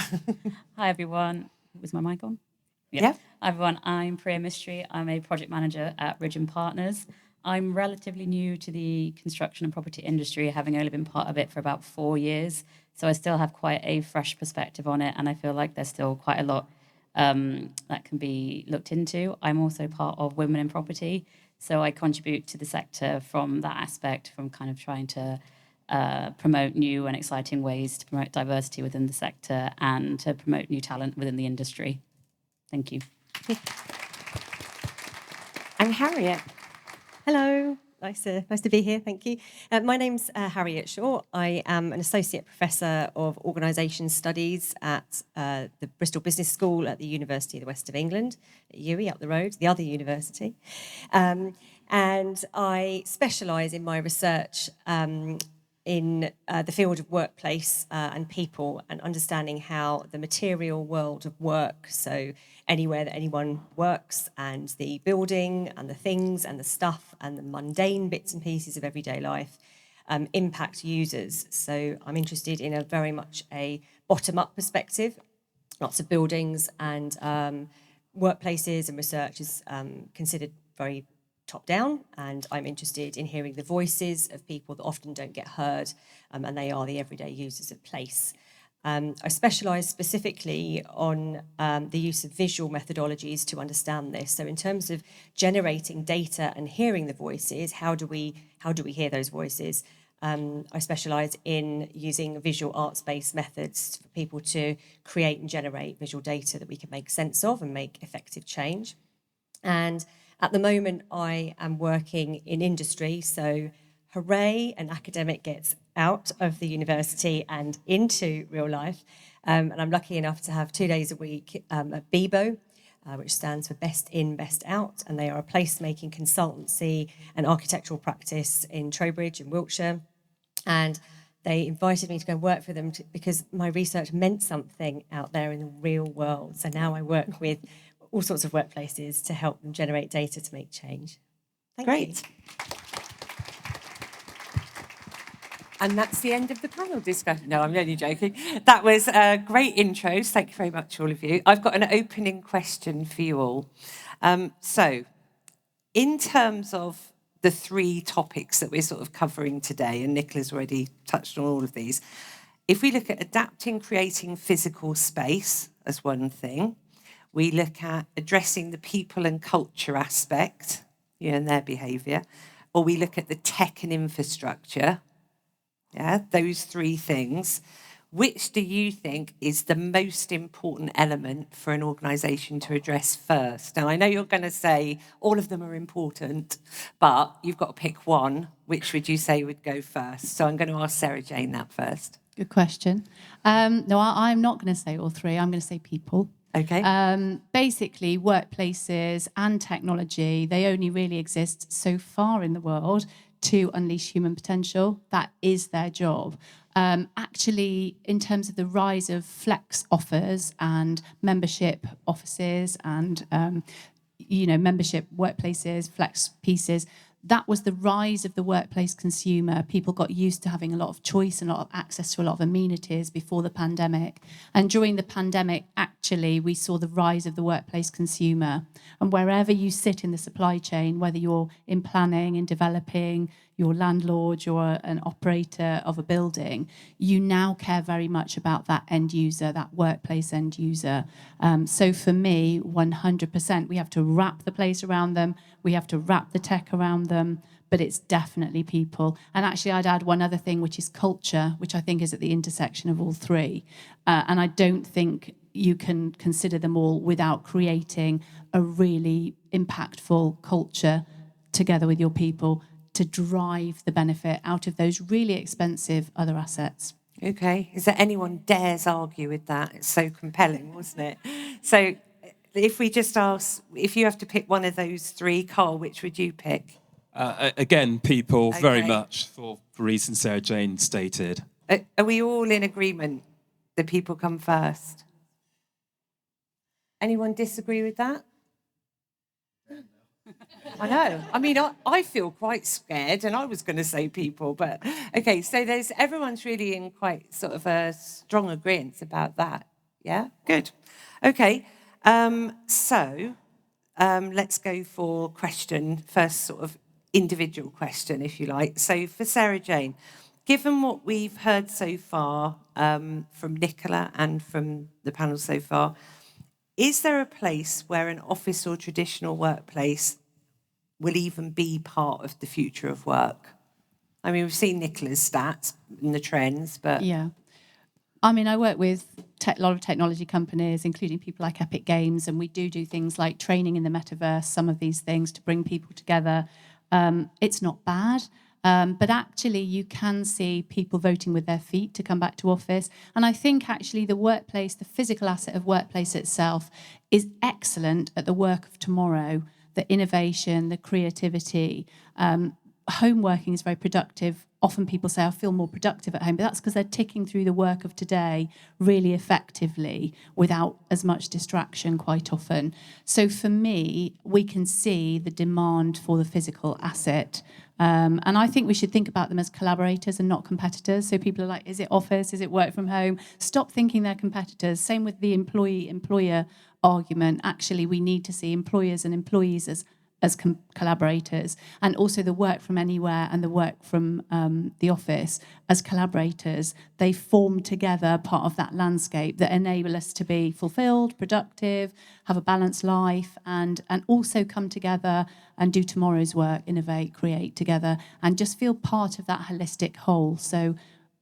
Speaker 10: Hi, everyone. Was my mic on?
Speaker 2: Yeah.
Speaker 10: Hi, everyone. I'm Priya Mystery. I'm a project manager at Ridge & Partners. I'm relatively new to the construction and property industry, having only been part of it for about 4 years. So I still have quite a fresh perspective on it, and I feel like there's still quite a lot that can be looked into. I'm also part of Women in Property, so I contribute to the sector from that aspect, from kind of trying to promote new and exciting ways to promote diversity within the sector and to promote new talent within the industry. Thank you.
Speaker 2: And Harriet.
Speaker 11: Hello. Nice to be here, thank you. My name's Harriet Shaw. I am an Associate Professor of Organisation Studies at the Bristol Business School at the University of the West of England, at UWE, up the road, the other university. And I specialise in my research in the field of workplace and people, and understanding how the material world of work, so anywhere that anyone works, and the building and the things and the stuff and the mundane bits and pieces of everyday life impact users. So I'm interested in a very much a bottom-up perspective. Lots of buildings and workplaces and research is considered very top-down, and I'm interested in hearing the voices of people that often don't get heard, and they are the everyday users of place. I specialise specifically on the use of visual methodologies to understand this. So in terms of generating data and hearing the voices, how do we hear those voices? I specialise in using visual arts-based methods for people to create and generate visual data that we can make sense of and make effective change. And at the moment, I am working in industry, so hooray, an academic gets out of the university and into real life. And I'm lucky enough to have 2 days a week at BIBO, which stands for Best In, Best Out, and they are a placemaking consultancy and architectural practice in Trowbridge in Wiltshire. And they invited me to go work for them because my research meant something out there in the real world. So now I work with all sorts of workplaces to help them generate data to make change. Thank
Speaker 2: Great.
Speaker 11: you.
Speaker 2: And that's the end of the panel discussion. No, I'm only joking. That was great intros. Thank you very much, all of you. I've got an opening question for you all. So, in terms of the three topics that we're sort of covering today, and Nicola's already touched on all of these, if we look at adapting, creating physical space as one thing, we look at addressing the people and culture aspect, and their behaviour, or we look at the tech and infrastructure. Yeah, those three things. Which do you think is the most important element for an organisation to address first? Now, I know you're going to say all of them are important, but you've got to pick one. Which would you say would go first? So I'm going to ask Sarah Jane that first.
Speaker 8: Good question. No, I'm not going to say all three. I'm going to say people.
Speaker 2: Okay.
Speaker 8: Basically, workplaces and technology, they only really exist so far in the world to unleash human potential. That is their job. Actually, in terms of the rise of flex offers and membership offices and membership workplaces, flex pieces, that was the rise of the workplace consumer. People got used to having a lot of choice and a lot of access to a lot of amenities before the pandemic. And during the pandemic, actually, we saw the rise of the workplace consumer. And wherever you sit in the supply chain, whether you're in planning, in developing, you're a landlord, you're an operator of a building, you now care very much about that end user, that workplace end user. So for me, 100%, we have to wrap the place around them, we have to wrap the tech around them, but it's definitely people. And actually, I'd add one other thing, which is culture, which I think is at the intersection of all three. And I don't think you can consider them all without creating a really impactful culture together with your people to drive the benefit out of those really expensive other assets.
Speaker 2: Okay. Is there anyone dares argue with that? It's so compelling, wasn't it? So if we just ask, if you have to pick one of those three, Carl, which would you pick?
Speaker 9: Again, people, very
Speaker 2: Okay.
Speaker 9: much for reasons Sarah Jane stated.
Speaker 2: Are we all in agreement that people come first? Anyone disagree with that? I know. I mean, I feel quite scared, and I was going to say people, but okay. So everyone's really in quite sort of a strong agreement about that. Yeah, good. Okay. Let's go for question first, sort of individual question, if you like. So for Sarah Jane, given what we've heard so far from Nicola and from the panel so far, is there a place where an office or traditional workplace will even be part of the future of work? I mean, we've seen Nicola's stats and the trends, but...
Speaker 8: Yeah. I mean, I work with a lot of technology companies, including people like Epic Games, and we do things like training in the metaverse, some of these things to bring people together. It's not bad. But actually, you can see people voting with their feet to come back to office. And I think actually the workplace, the physical asset of workplace itself is excellent at the work of tomorrow, the innovation, the creativity. Home working is very productive. Often people say, I feel more productive at home, but that's because they're ticking through the work of today really effectively without as much distraction quite often. So for me, we can see the demand for the physical asset. And I think we should think about them as collaborators and not competitors. So people are like, is it office? Is it work from home? Stop thinking they're competitors. Same with the employee-employer argument. Actually, we need to see employers and employees as collaborators, and also the work from anywhere and the work from the office as collaborators. They form together part of that landscape that enable us to be fulfilled, productive, have a balanced life, and also come together and do tomorrow's work, innovate, create together, and just feel part of that holistic whole. So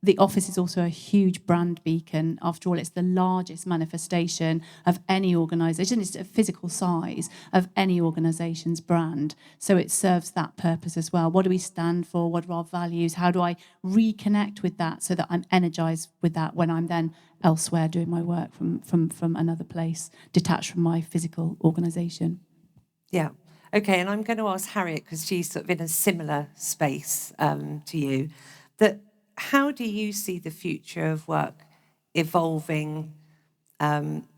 Speaker 8: the office is also a huge brand beacon. After all, it's the largest manifestation of any organisation. It's a physical size of any organisation's brand. So it serves that purpose as well. What do we stand for? What are our values? How do I reconnect with that so that I'm energised with that when I'm then elsewhere doing my work from another place, detached from my physical organisation?
Speaker 2: Yeah. Okay, and I'm going to ask Harriet, because she's sort of in a similar space to you, that how do you see the future of work evolving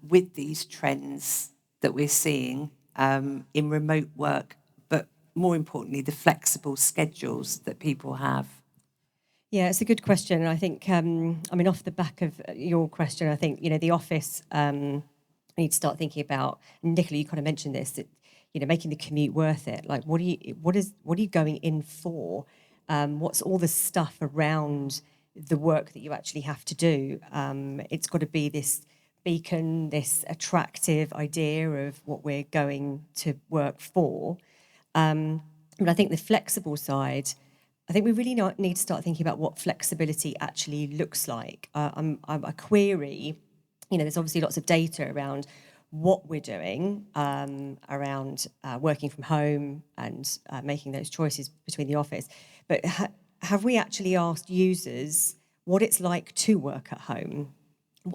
Speaker 2: with these trends that we're seeing in remote work, but more importantly, the flexible schedules that people have?
Speaker 11: Yeah, it's a good question. And I think, I mean, off the back of your question, I think, the office need to start thinking about, and Nicola, you kind of mentioned this, that, making the commute worth it. Like, what are you going in for? What's all the stuff around the work that you actually have to do? It's got to be this beacon, this attractive idea of what we're going to work for. But I think the flexible side, I think we really need to start thinking about what flexibility actually looks like. I query, there's obviously lots of data around what we're doing around working from home and making those choices between the office. But have we actually asked users what it's like to work at home?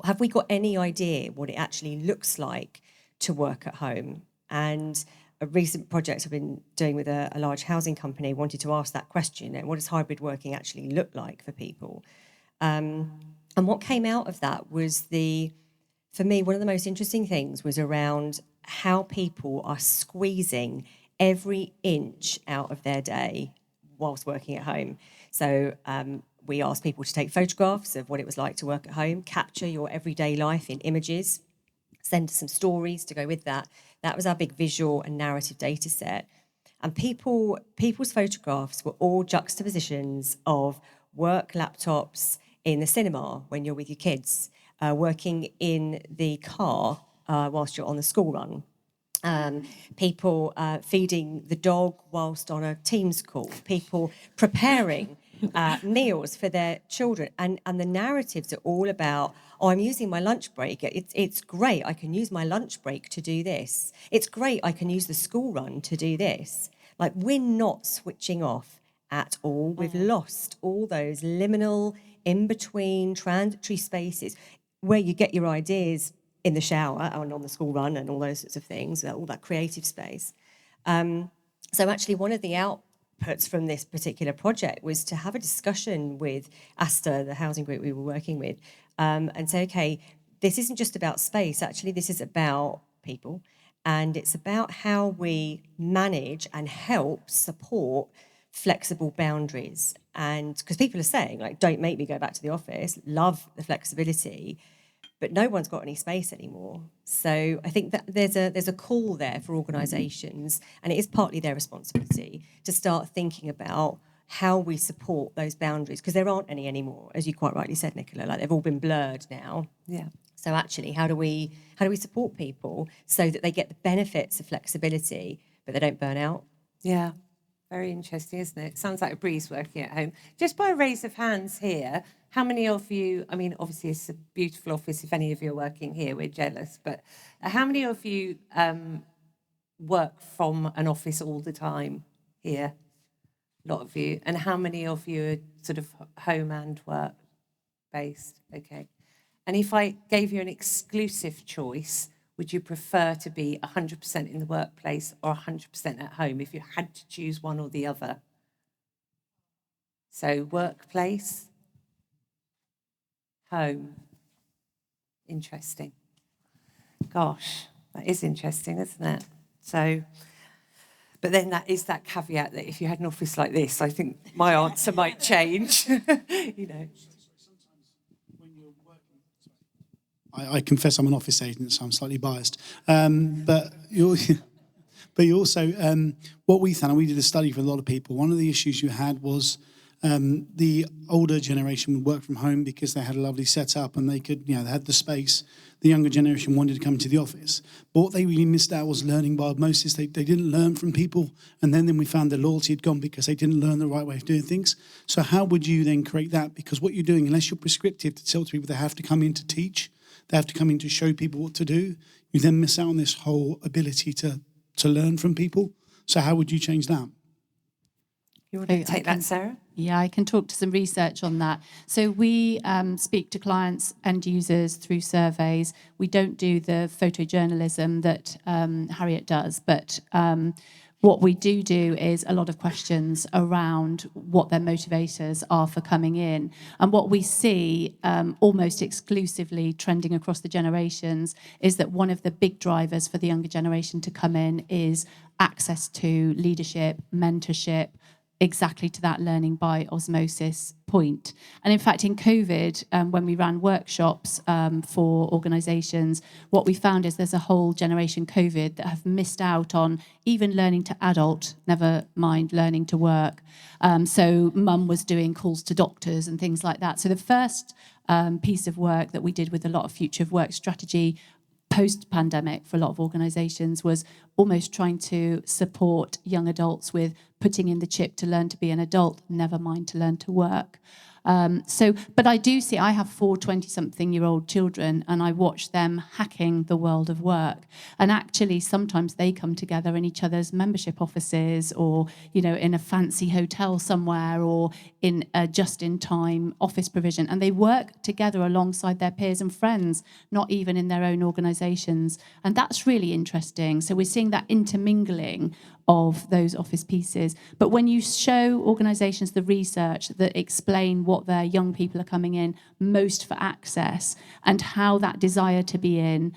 Speaker 11: Have we got any idea what it actually looks like to work at home? And a recent project I've been doing with a large housing company wanted to ask that question, what does hybrid working actually look like for people? And what came out of that was for me, one of the most interesting things was around how people are squeezing every inch out of their day whilst working at home. So we asked people to take photographs of what it was like to work at home, capture your everyday life in images, send some stories to go with that. That was our big visual and narrative data set. And people's photographs were all juxtapositions of work laptops in the cinema when you're with your kids, working in the car whilst you're on the school run, people feeding the dog whilst on a Teams call, people preparing meals for their children. And the narratives are all about, I'm using my lunch break. It's great. I can use my lunch break to do this. It's great. I can use the school run to do this. Like, we're not switching off at all. We've lost all those liminal, in-between, transitory spaces where you get your ideas in the shower and on the school run and all those sorts of things, all that creative space. So actually one of the outputs from this particular project was to have a discussion with Asta, the housing group we were working with, and say, okay, this isn't just about space, actually this is about people, and it's about how we manage and help support flexible boundaries. And because people are saying, like, don't make me go back to the office, love the flexibility, but no one's got any space anymore. So I think that there's a call there for organisations, and it is partly their responsibility to start thinking about how we support those boundaries, because there aren't any anymore, as you quite rightly said, Nicola. Like, they've all been blurred now.
Speaker 2: Yeah.
Speaker 11: So actually, how do we support people so that they get the benefits of flexibility, but they don't burn out?
Speaker 2: Yeah. Very interesting, isn't it? Sounds like a breeze working at home. Just by a raise of hands here, how many of you, I mean, obviously it's a beautiful office. If any of you are working here, we're jealous. But how many of you work from an office all the time here? A lot of you. And how many of you are sort of home and work based? Okay. And if I gave you an exclusive choice, would you prefer to be 100% in the workplace or 100% at home if you had to choose one or the other? So workplace, home. Interesting. Gosh, that is interesting, isn't it? So, but then that is that caveat that if you had an office like this, I think my answer might change, you know.
Speaker 12: I confess I'm an office agent, so I'm slightly biased. But you also, what we found, and we did a study for a lot of people, one of the issues you had was the older generation would work from home because they had a lovely setup and they could, they had the space. The younger generation wanted to come to the office. But what they really missed out was learning by osmosis. They didn't learn from people. And then we found their loyalty had gone because they didn't learn the right way of doing things. So how would you then create that? Because what you're doing, unless you're prescriptive to tell people they have to come in to teach, they have to come in to show people what to do, you then miss out on this whole ability to learn from people. So how would you change that?
Speaker 2: You want to take that, Sarah?
Speaker 8: Yeah, I can talk to some research on that. So we speak to clients and users through surveys. We don't do the photojournalism that Harriet does, but What we do is a lot of questions around what their motivators are for coming in. And what we see almost exclusively trending across the generations is that one of the big drivers for the younger generation to come in is access to leadership, mentorship, exactly to that learning by osmosis point. And in fact, in COVID, when we ran workshops for organisations, what we found is there's a whole generation COVID that have missed out on even learning to adult, never mind learning to work. So mum was doing calls to doctors and things like that. So the first piece of work that we did with a lot of future of work strategy post-pandemic for a lot of organisations was almost trying to support young adults with putting in the chip to learn to be an adult, never mind to learn to work. But I do see, I have 4 20-something-year-old children, and I watch them hacking the world of work. And actually, sometimes they come together in each other's membership offices, or in a fancy hotel somewhere, or in a just-in-time office provision, and they work together alongside their peers and friends, not even in their own organisations. And that's really interesting. So we're seeing that intermingling of those office pieces. But when you show organisations the research that explain what their young people are coming in most for access, and how that desire to be in,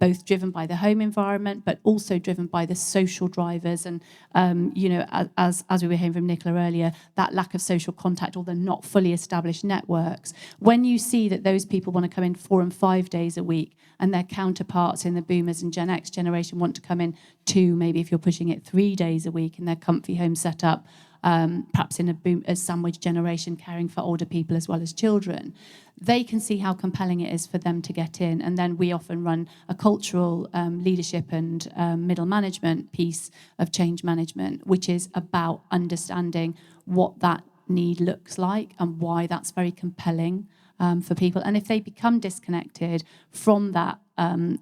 Speaker 8: both driven by the home environment, but also driven by the social drivers, and as we were hearing from Nicola earlier, that lack of social contact or the not fully established networks. When you see that those people want to come in 4 and 5 days a week, and their counterparts in the Boomers and Gen X generation want to come in 2, maybe if you're pushing it 3 days a week in their comfy home setup, perhaps in a sandwich generation caring for older people as well as children, they can see how compelling it is for them to get in. And then we often run a cultural leadership and middle management piece of change management, which is about understanding what that need looks like and why that's very compelling for people. And if they become disconnected from that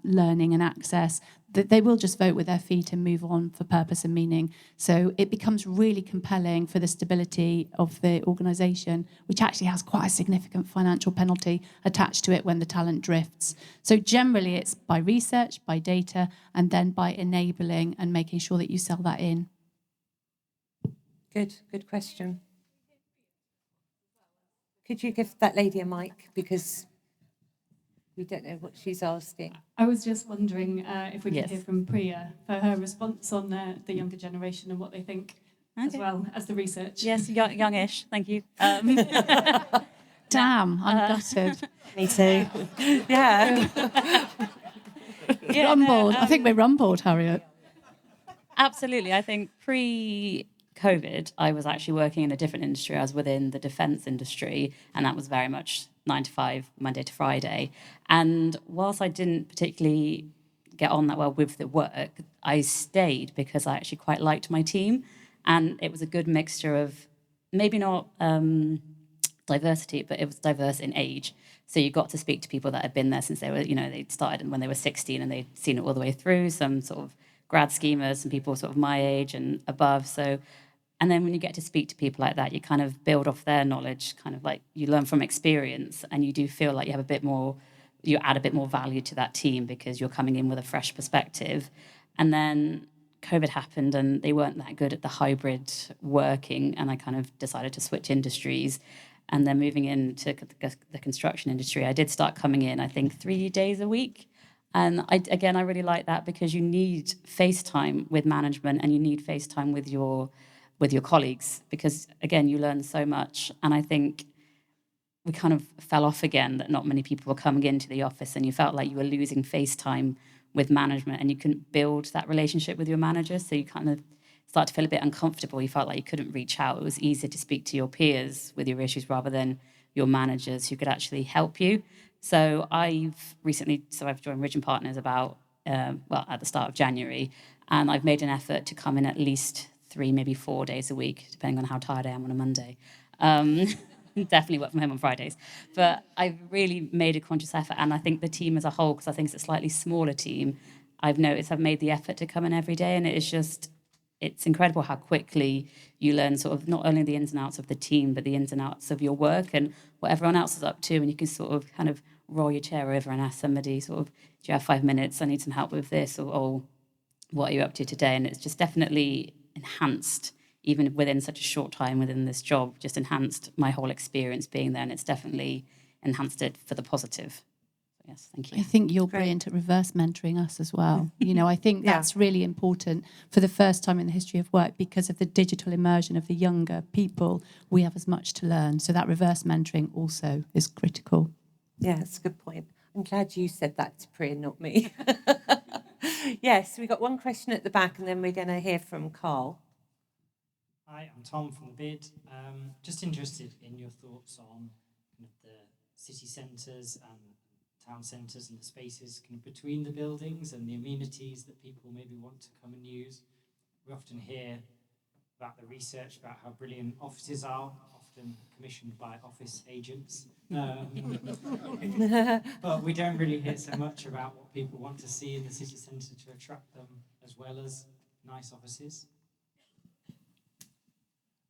Speaker 8: learning and access, that they will just vote with their feet and move on for purpose and meaning. So it becomes really compelling for the stability of the organisation, which actually has quite a significant financial penalty attached to it when the talent drifts. So generally it's by research, by data, and then by enabling and making sure that you sell that in.
Speaker 2: Good question. Could you give that lady a mic, because we don't know what she's asking.
Speaker 7: I was just wondering if we could
Speaker 10: Yes.
Speaker 7: hear from Priya for her response on the younger generation and what they think, as
Speaker 10: Okay.
Speaker 7: well as the research.
Speaker 10: Yes, youngish. Thank you.
Speaker 8: Damn, I'm gutted.
Speaker 11: Me too.
Speaker 2: Yeah.
Speaker 8: Rumbled. I think we're rumbled, Harriet.
Speaker 10: Absolutely. I think pre-COVID, I was actually working in a different industry. I was within the defence industry, and that was very much 9 to 5, Monday to Friday. And whilst I didn't particularly get on that well with the work, I stayed because I actually quite liked my team. And it was a good mixture of maybe not diversity, but it was diverse in age. So you got to speak to people that had been there since they were, they'd started when they were 16 and they'd seen it all the way through, some sort of grad schemers, some people sort of my age and above. So, and then when you get to speak to people like that, you kind of build off their knowledge, kind of like you learn from experience, and you do feel like you have a bit more, you add a bit more value to that team because you're coming in with a fresh perspective. And then COVID happened and they weren't that good at the hybrid working, and I kind of decided to switch industries. And then moving into the construction industry, I did start coming in, I think, 3 days a week. And I really like that because you need FaceTime with management and you need FaceTime with your colleagues because, again, you learn so much. And I think we kind of fell off again, that not many people were coming into the office and you felt like you were losing FaceTime with management and you couldn't build that relationship with your manager. So you kind of start to feel a bit uncomfortable. You felt like you couldn't reach out. It was easier to speak to your peers with your issues rather than your managers who could actually help you. So I've joined Ridge & Partners about, at the start of January, and I've made an effort to come in at least 3, maybe 4 days a week, depending on how tired I am on a Monday. Definitely work from home on Fridays. But I've really made a conscious effort, and I think the team as a whole, because I think it's a slightly smaller team, I've noticed I've made the effort to come in every day, and it's incredible how quickly you learn sort of not only the ins and outs of the team, but the ins and outs of your work and what everyone else is up to. And you can sort of kind of roll your chair over and ask somebody sort of, do you have 5 minutes? I need some help with this, or what are you up to today? And it's just definitely enhanced, even within such a short time within this job, just enhanced my whole experience being there, and it's definitely enhanced it for the positive. Yes, thank you.
Speaker 8: I think you're brilliant at reverse mentoring us as well. You know, I think that's really important for the first time in the history of work, because of the digital immersion of the younger people. We have as much to learn. So that reverse mentoring also is critical.
Speaker 2: Yeah, that's a good point. I'm glad you said that to Priya, not me. Yes, we've got one question at the back, and then we're going to hear from Carl.
Speaker 13: Hi, I'm Tom from the BID. Just interested in your thoughts on kind of the city centres and town centres and the spaces kind of between the buildings and the amenities that people maybe want to come and use. We often hear about the research about how brilliant offices are, often commissioned by office agents. But we don't really hear so much about what people want to see in the city centre to attract them, as well as nice offices.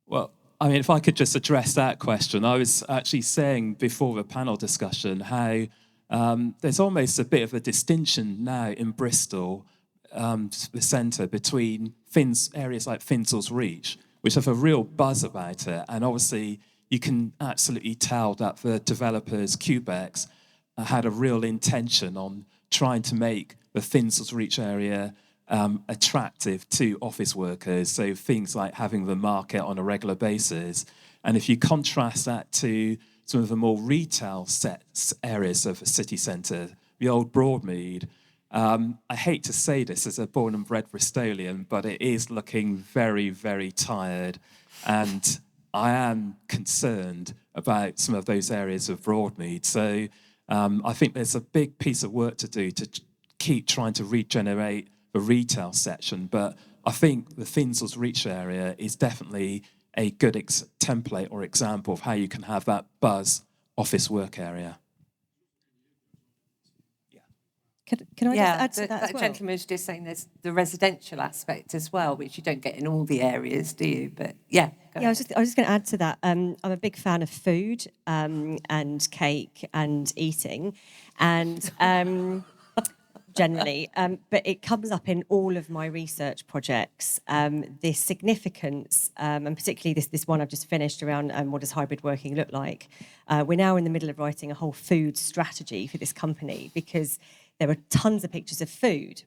Speaker 9: Well, I mean, if I could just address that question, I was actually saying before the panel discussion how there's almost a bit of a distinction now in Bristol, the centre, between areas like Finzel's Reach, which have a real buzz about it. And obviously, you can absolutely tell that the developers, Cubex, had a real intention on trying to make the Finzel's Reach area attractive to office workers. So things like having the market on a regular basis. And if you contrast that to some of the more retail areas of a city centre, the old Broadmead, I hate to say this as a born and bred Bristolian, but it is looking very, very tired. And I am concerned about some of those areas of Broadmead. So I think there's a big piece of work to do to keep trying to regenerate the retail section. But I think the Finzel's Reach area is definitely a good template or example of how you can have that buzz office work area.
Speaker 11: Can I just add to that as
Speaker 2: that
Speaker 11: well?
Speaker 2: gentleman was just saying there's the residential aspect as well, which you don't get in all the areas, do you? But yeah.
Speaker 11: I was just going to add to that. I'm a big fan of food and cake and eating, and generally, but it comes up in all of my research projects. The significance, and particularly this one I've just finished around what does hybrid working look like. We're now in the middle of writing a whole food strategy for this company, because there were tons of pictures of food,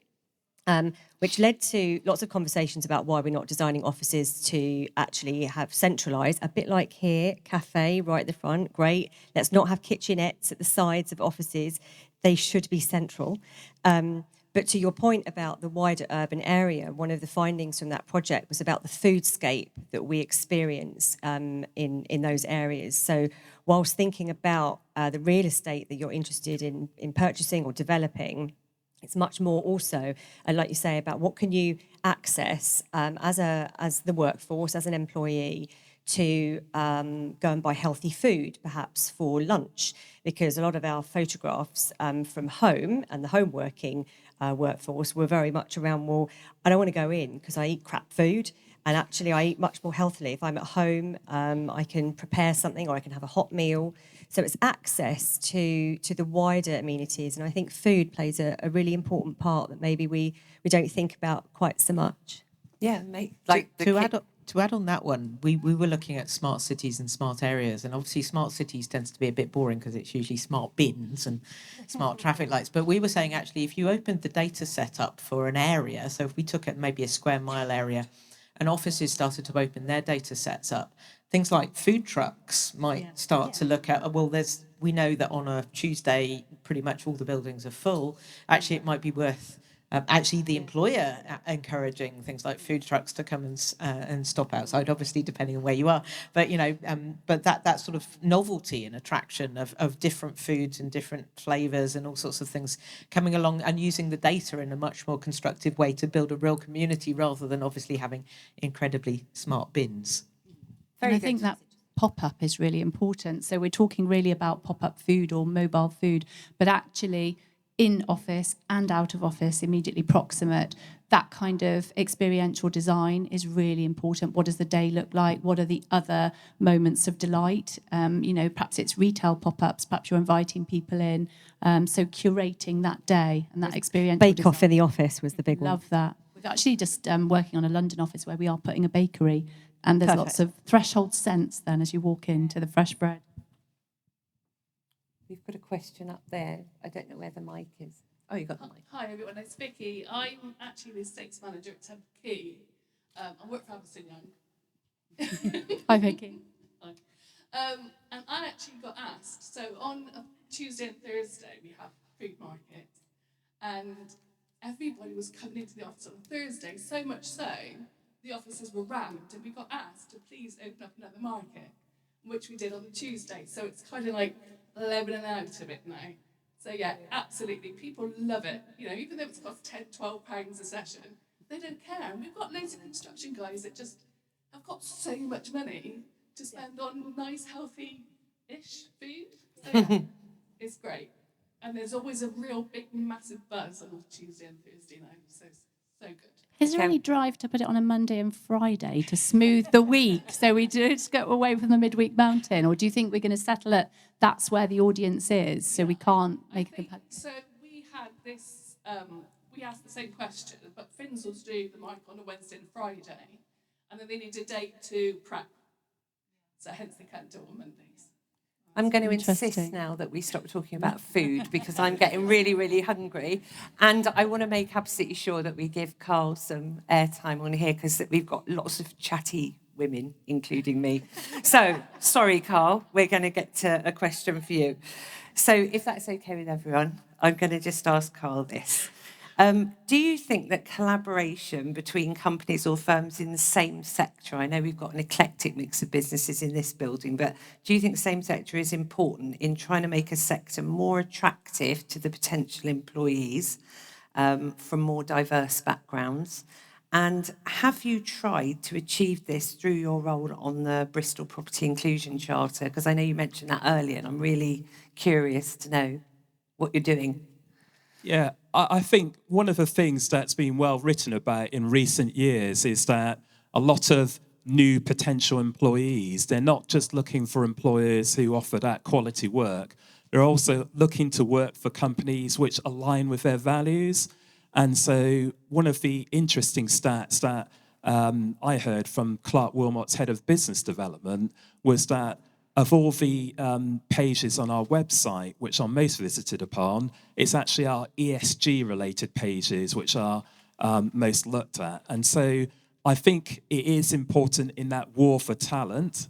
Speaker 11: which led to lots of conversations about why we're not designing offices to actually have centralised, a bit like here, cafe right at the front, great. Let's not have kitchenettes at the sides of offices. They should be central. But to your point about the wider urban area, one of the findings from that project was about the foodscape that we experience in those areas. So whilst thinking about the real estate that you're interested in purchasing or developing, it's much more also, and like you say, about what can you access as the workforce, as an employee, to go and buy healthy food, perhaps for lunch, because a lot of our photographs from home and the home working workforce were very much around, well, I don't want to go in because I eat crap food, and actually I eat much more healthily. If I'm at home, I can prepare something, or I can have a hot meal. So it's access to the wider amenities, and I think food plays a really important part that maybe we don't think about quite so much.
Speaker 2: Yeah,
Speaker 3: To add on that one, we were looking at smart cities and smart areas, and obviously smart cities tends to be a bit boring because it's usually smart bins and smart traffic lights. But we were saying, actually, if you opened the data set up for an area, so if we took it maybe a square mile area, and offices started to open their data sets up, things like food trucks might start to look at, well, we know that on a Tuesday, pretty much all the buildings are full. Actually, it might be worth actually the employer encouraging things like food trucks to come and stop outside, obviously depending on where you are. But but that sort of novelty and attraction of different foods and different flavours and all sorts of things coming along and using the data in a much more constructive way to build a real community rather than obviously having incredibly smart bins.
Speaker 8: And I think that pop-up is really important. So we're talking really about pop-up food or mobile food, but actually in office and out of office, immediately proximate, that kind of experiential design is really important. What does the day look like? What are the other moments of delight? Perhaps it's retail pop-ups, perhaps you're inviting people in. So curating that day and that experiential
Speaker 11: Bake-off in the office was the big one.
Speaker 8: Love that. We're actually just working on a London office where we are putting a bakery, and there's lots of threshold scents then as you walk into the fresh bread.
Speaker 2: We've got a question up there. I don't know where the mic is. Oh, you got the mic.
Speaker 14: Hi everyone, it's Vicky. I'm actually the estates manager at Temple Key. I work for Alison Young.
Speaker 8: Hi, Vicky.
Speaker 14: Hi. And I actually got asked. So on a Tuesday and Thursday we have food market, and everybody was coming into the office on Thursday. So much so, the offices were rammed, and we got asked to please open up another market, which we did on the Tuesday. So it's kind of like leveling out a bit now. So yeah, absolutely. People love it. You know, even though it's cost £10, £12 a session, they don't care. And we've got loads of construction guys that just have got so much money to spend on nice, healthy-ish food. So yeah, it's great. And there's always a real big, massive buzz on Tuesday and Thursday now. So good.
Speaker 8: Is there any drive to put it on a Monday and Friday to smooth the week so we just go away from the midweek mountain? Or do you think we're going to settle at that's where the audience is, so we can't make a comparison?
Speaker 14: So we had this, we asked the same question, but Finsel's do the market on a Wednesday and Friday, and then they need a date to prep. So hence they can't do it on Mondays.
Speaker 2: I'm going to insist
Speaker 8: Interesting.
Speaker 2: now that we stop talking about food because I'm getting really, really hungry. And I want to make absolutely sure that we give Carl some airtime on here because we've got lots of chatty women, including me. So, sorry, Carl, we're going to get to a question for you. So, if that's okay with everyone, I'm going to just ask Carl this. Do you think that collaboration between companies or firms in the same sector, I know we've got an eclectic mix of businesses in this building, but do you think the same sector is important in trying to make a sector more attractive to the potential employees from more diverse backgrounds? And have you tried to achieve this through your role on the Bristol Property Inclusion Charter? Because I know you mentioned that earlier, and I'm really curious to know what you're doing.
Speaker 9: Yeah, I think one of the things that's been well written about in recent years is that a lot of new potential employees, they're not just looking for employers who offer that quality work, they're also looking to work for companies which align with their values. And so one of the interesting stats that I heard from Clark Wilmot's head of business development was that of all the pages on our website, which are most visited upon, it's actually our ESG-related pages which are most looked at. And so I think it is important in that war for talent,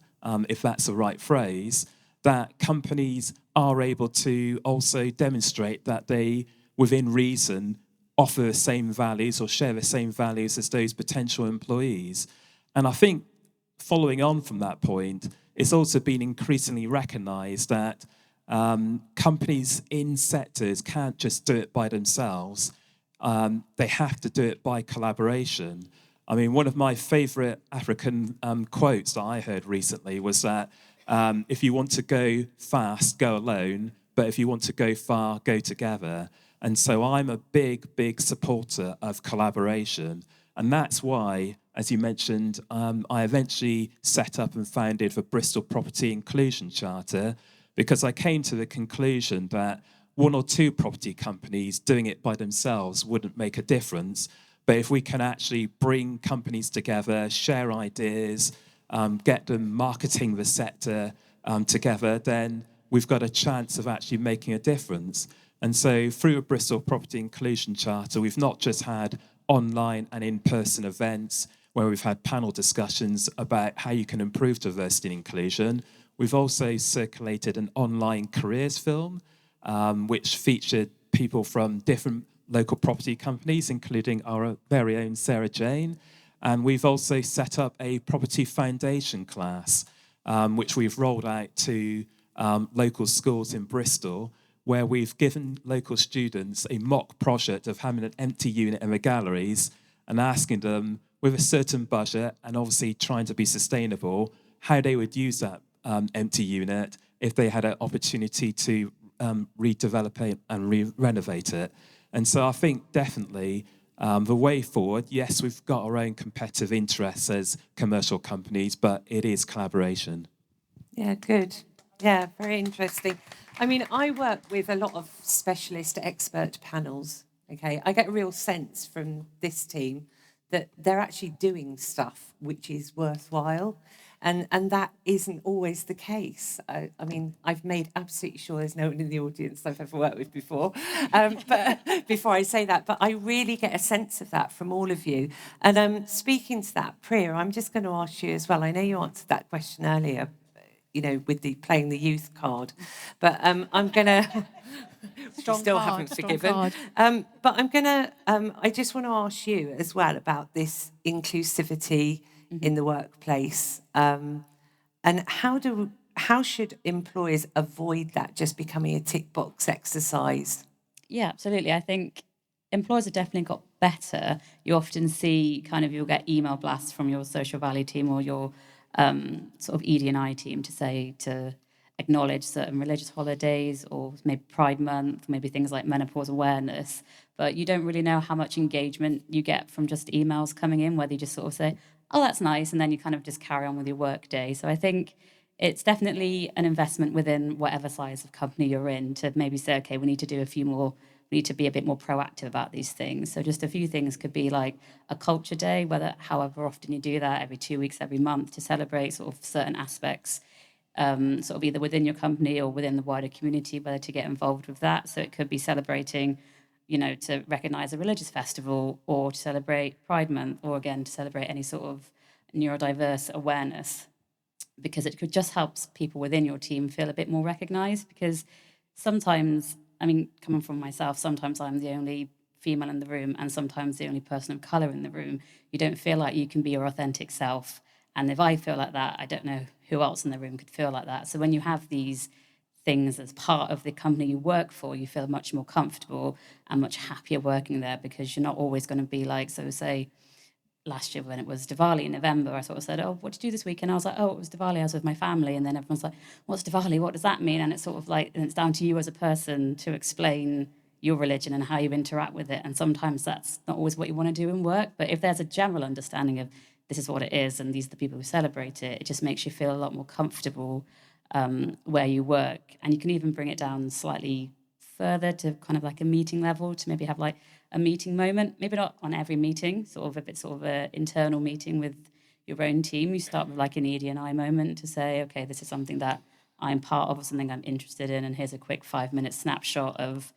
Speaker 9: if that's the right phrase, that companies are able to also demonstrate that they, within reason, offer the same values or share the same values as those potential employees. And I think following on from that point, it's also been increasingly recognised that companies in sectors can't just do it by themselves. They have to do it by collaboration. I mean, one of my favourite African quotes that I heard recently was that if you want to go fast, go alone, but if you want to go far, go together. And so I'm a big, big supporter of collaboration. And that's why, as you mentioned, I eventually set up and founded the Bristol Property Inclusion Charter, because I came to the conclusion that one or two property companies doing it by themselves wouldn't make a difference. But if we can actually bring companies together, share ideas, get them marketing the sector together, then we've got a chance of actually making a difference. And so through a Bristol Property Inclusion Charter, we've not just had online and in-person events where we've had panel discussions about how you can improve diversity and inclusion. We've also circulated an online careers film, which featured people from different local property companies, including our very own Sarah Jane. And we've also set up a property foundation class, which we've rolled out to local schools in Bristol, where we've given local students a mock project of having an empty unit in the galleries and asking them, with a certain budget and obviously trying to be sustainable, how they would use that empty unit if they had an opportunity to redevelop it and renovate it. And so I think definitely the way forward, yes, we've got our own competitive interests as commercial companies, but it is collaboration.
Speaker 2: Yeah, good. Yeah, very interesting. I mean, I work with a lot of specialist expert panels, okay? I get a real sense from this team that they're actually doing stuff which is worthwhile. And that isn't always the case. I mean, I've made absolutely sure there's no one in the audience I've ever worked with before. But before I say that, but I really get a sense of that from all of you. And speaking to that, Priya, I'm just going to ask you as well. I know you answered that question earlier, you know, with the playing the youth card, but I'm going to. Still haven't forgiven. But I'm going to. I just want to ask you as well about this inclusivity in the workplace, and how should employers avoid that just becoming a tick box exercise?
Speaker 10: Yeah, absolutely. I think employers have definitely got better. You often see you'll get email blasts from your social value team or your sort of ED&I team to acknowledge certain religious holidays or maybe Pride Month, maybe things like menopause awareness. But you don't really know how much engagement you get from just emails coming in, whether you just sort of say, oh, that's nice, and then you kind of just carry on with your work day. So I think it's definitely an investment within whatever size of company you're in to maybe say, okay, we need to do we need to be a bit more proactive about these things. So just a few things could be like a culture day, however often you do that, every 2 weeks, every month, to celebrate sort of certain aspects, sort of either within your company or within the wider community, whether to get involved with that. So it could be celebrating, you know, to recognise a religious festival or to celebrate Pride Month or, again, to celebrate any sort of neurodiverse awareness, because it could just help people within your team feel a bit more recognised. Because sometimes, I mean, coming from myself, sometimes I'm the only female in the room and sometimes the only person of colour in the room. You don't feel like you can be your authentic self. And if I feel like that, I don't know who else in the room could feel like that. So when you have these things as part of the company you work for, you feel much more comfortable and much happier working there, because you're not always going to be like, so say last year when it was Diwali in November, I sort of said, oh, what did you do this weekend? I was like, oh, it was Diwali, I was with my family. And then everyone's like, what's Diwali? What does that mean? And it's sort of like, and it's down to you as a person to explain your religion and how you interact with it. And sometimes that's not always what you want to do in work. But if there's a general understanding of this is what it is and these are the people who celebrate it, it just makes you feel a lot more comfortable where you work. And you can even bring it down slightly further to kind of like a meeting level, to maybe have like a meeting moment, maybe not on every meeting, sort of if it's sort of an internal meeting with your own team, you start with like an ED&I moment to say, okay, this is something that I'm part of or something I'm interested in, and here's a quick 5-minute snapshot of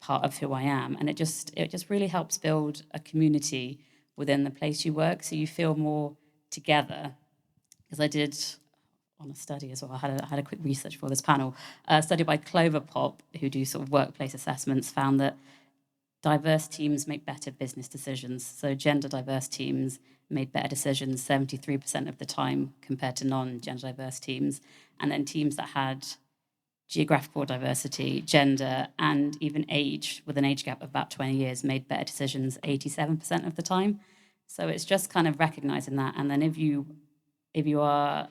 Speaker 10: part of who I am. And it just really helps build a community within the place you work, so you feel more together. Because I did on a study as well, I had a quick research for this panel, a study by Cloverpop, who do sort of workplace assessments, found that diverse teams make better business decisions. So gender diverse teams made better decisions 73% of the time compared to non-gender diverse teams. And then teams that had geographical diversity, gender, and even age, with an age gap of about 20 years, made better decisions 87% of the time. So it's just kind of recognizing that. And then if you are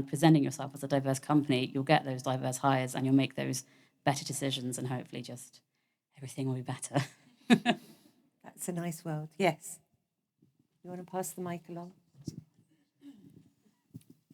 Speaker 10: presenting yourself as a diverse company, you'll get those diverse hires and you'll make those better decisions, and hopefully just everything will be better.
Speaker 2: That's a nice world. Yes. You want to pass the mic along?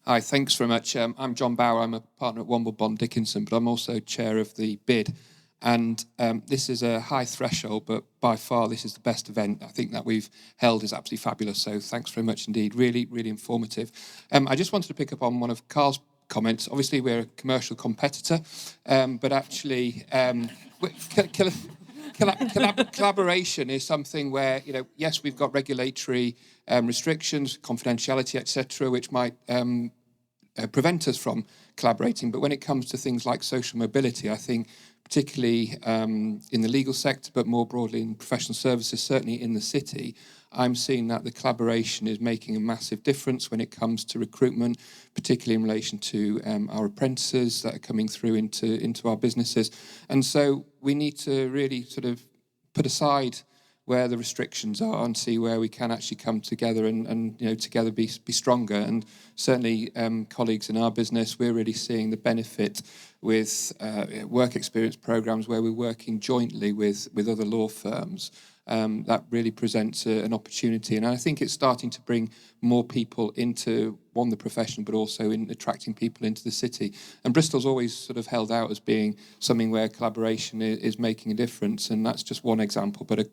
Speaker 15: Hi, thanks very much. I'm John Bauer. I'm a partner at Womble Bond Dickinson, but I'm also chair of the BID. And this is a high threshold, but by far this is the best event I think that we've held. Is absolutely fabulous. So thanks very much indeed. Really, really informative. I just wanted to pick up on one of Carl's comments. Obviously, we're a commercial competitor, but actually collaboration is something where, yes, we've got regulatory restrictions, confidentiality, etc., which might prevent us from collaborating. But when it comes to things like social mobility, I think particularly in the legal sector, but more broadly in professional services, certainly in the city, I'm seeing that the collaboration is making a massive difference when it comes to recruitment, particularly in relation to our apprentices that are coming through into our businesses. And so we need to really sort of put aside where the restrictions are and see where we can actually come together and together be stronger. And certainly colleagues in our business, we're really seeing the benefit with work experience programs where we're working jointly with other law firms. That really presents an opportunity. And I think it's starting to bring more people into, one, the profession, but also in attracting people into the city. And Bristol's always sort of held out as being something where collaboration is making a difference. And that's just one example, but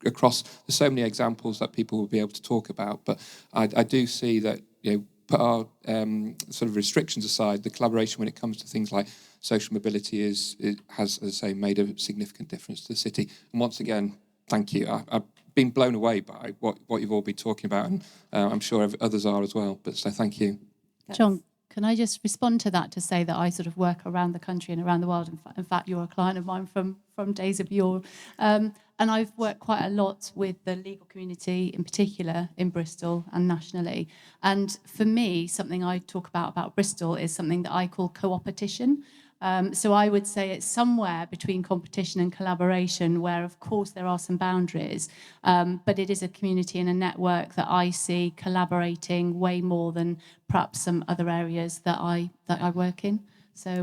Speaker 15: across. There's so many examples that people will be able to talk about, but I do see that, put our sort of restrictions aside, the collaboration when it comes to things like social mobility has, as I say, made a significant difference to the city. And once again, thank you. I've been blown away by what you've all been talking about, and I'm sure others are as well. But so thank you.
Speaker 8: John, can I just respond to that to say that I sort of work around the country and around the world. In fact, you're a client of mine from days of yore. And I've worked quite a lot with the legal community, in particular in Bristol and nationally. And for me, something I talk about Bristol is something that I call co-opetition. So I would say it's somewhere between competition and collaboration where, of course, there are some boundaries, but it is a community and a network that I see collaborating way more than perhaps some other areas that I work in. So,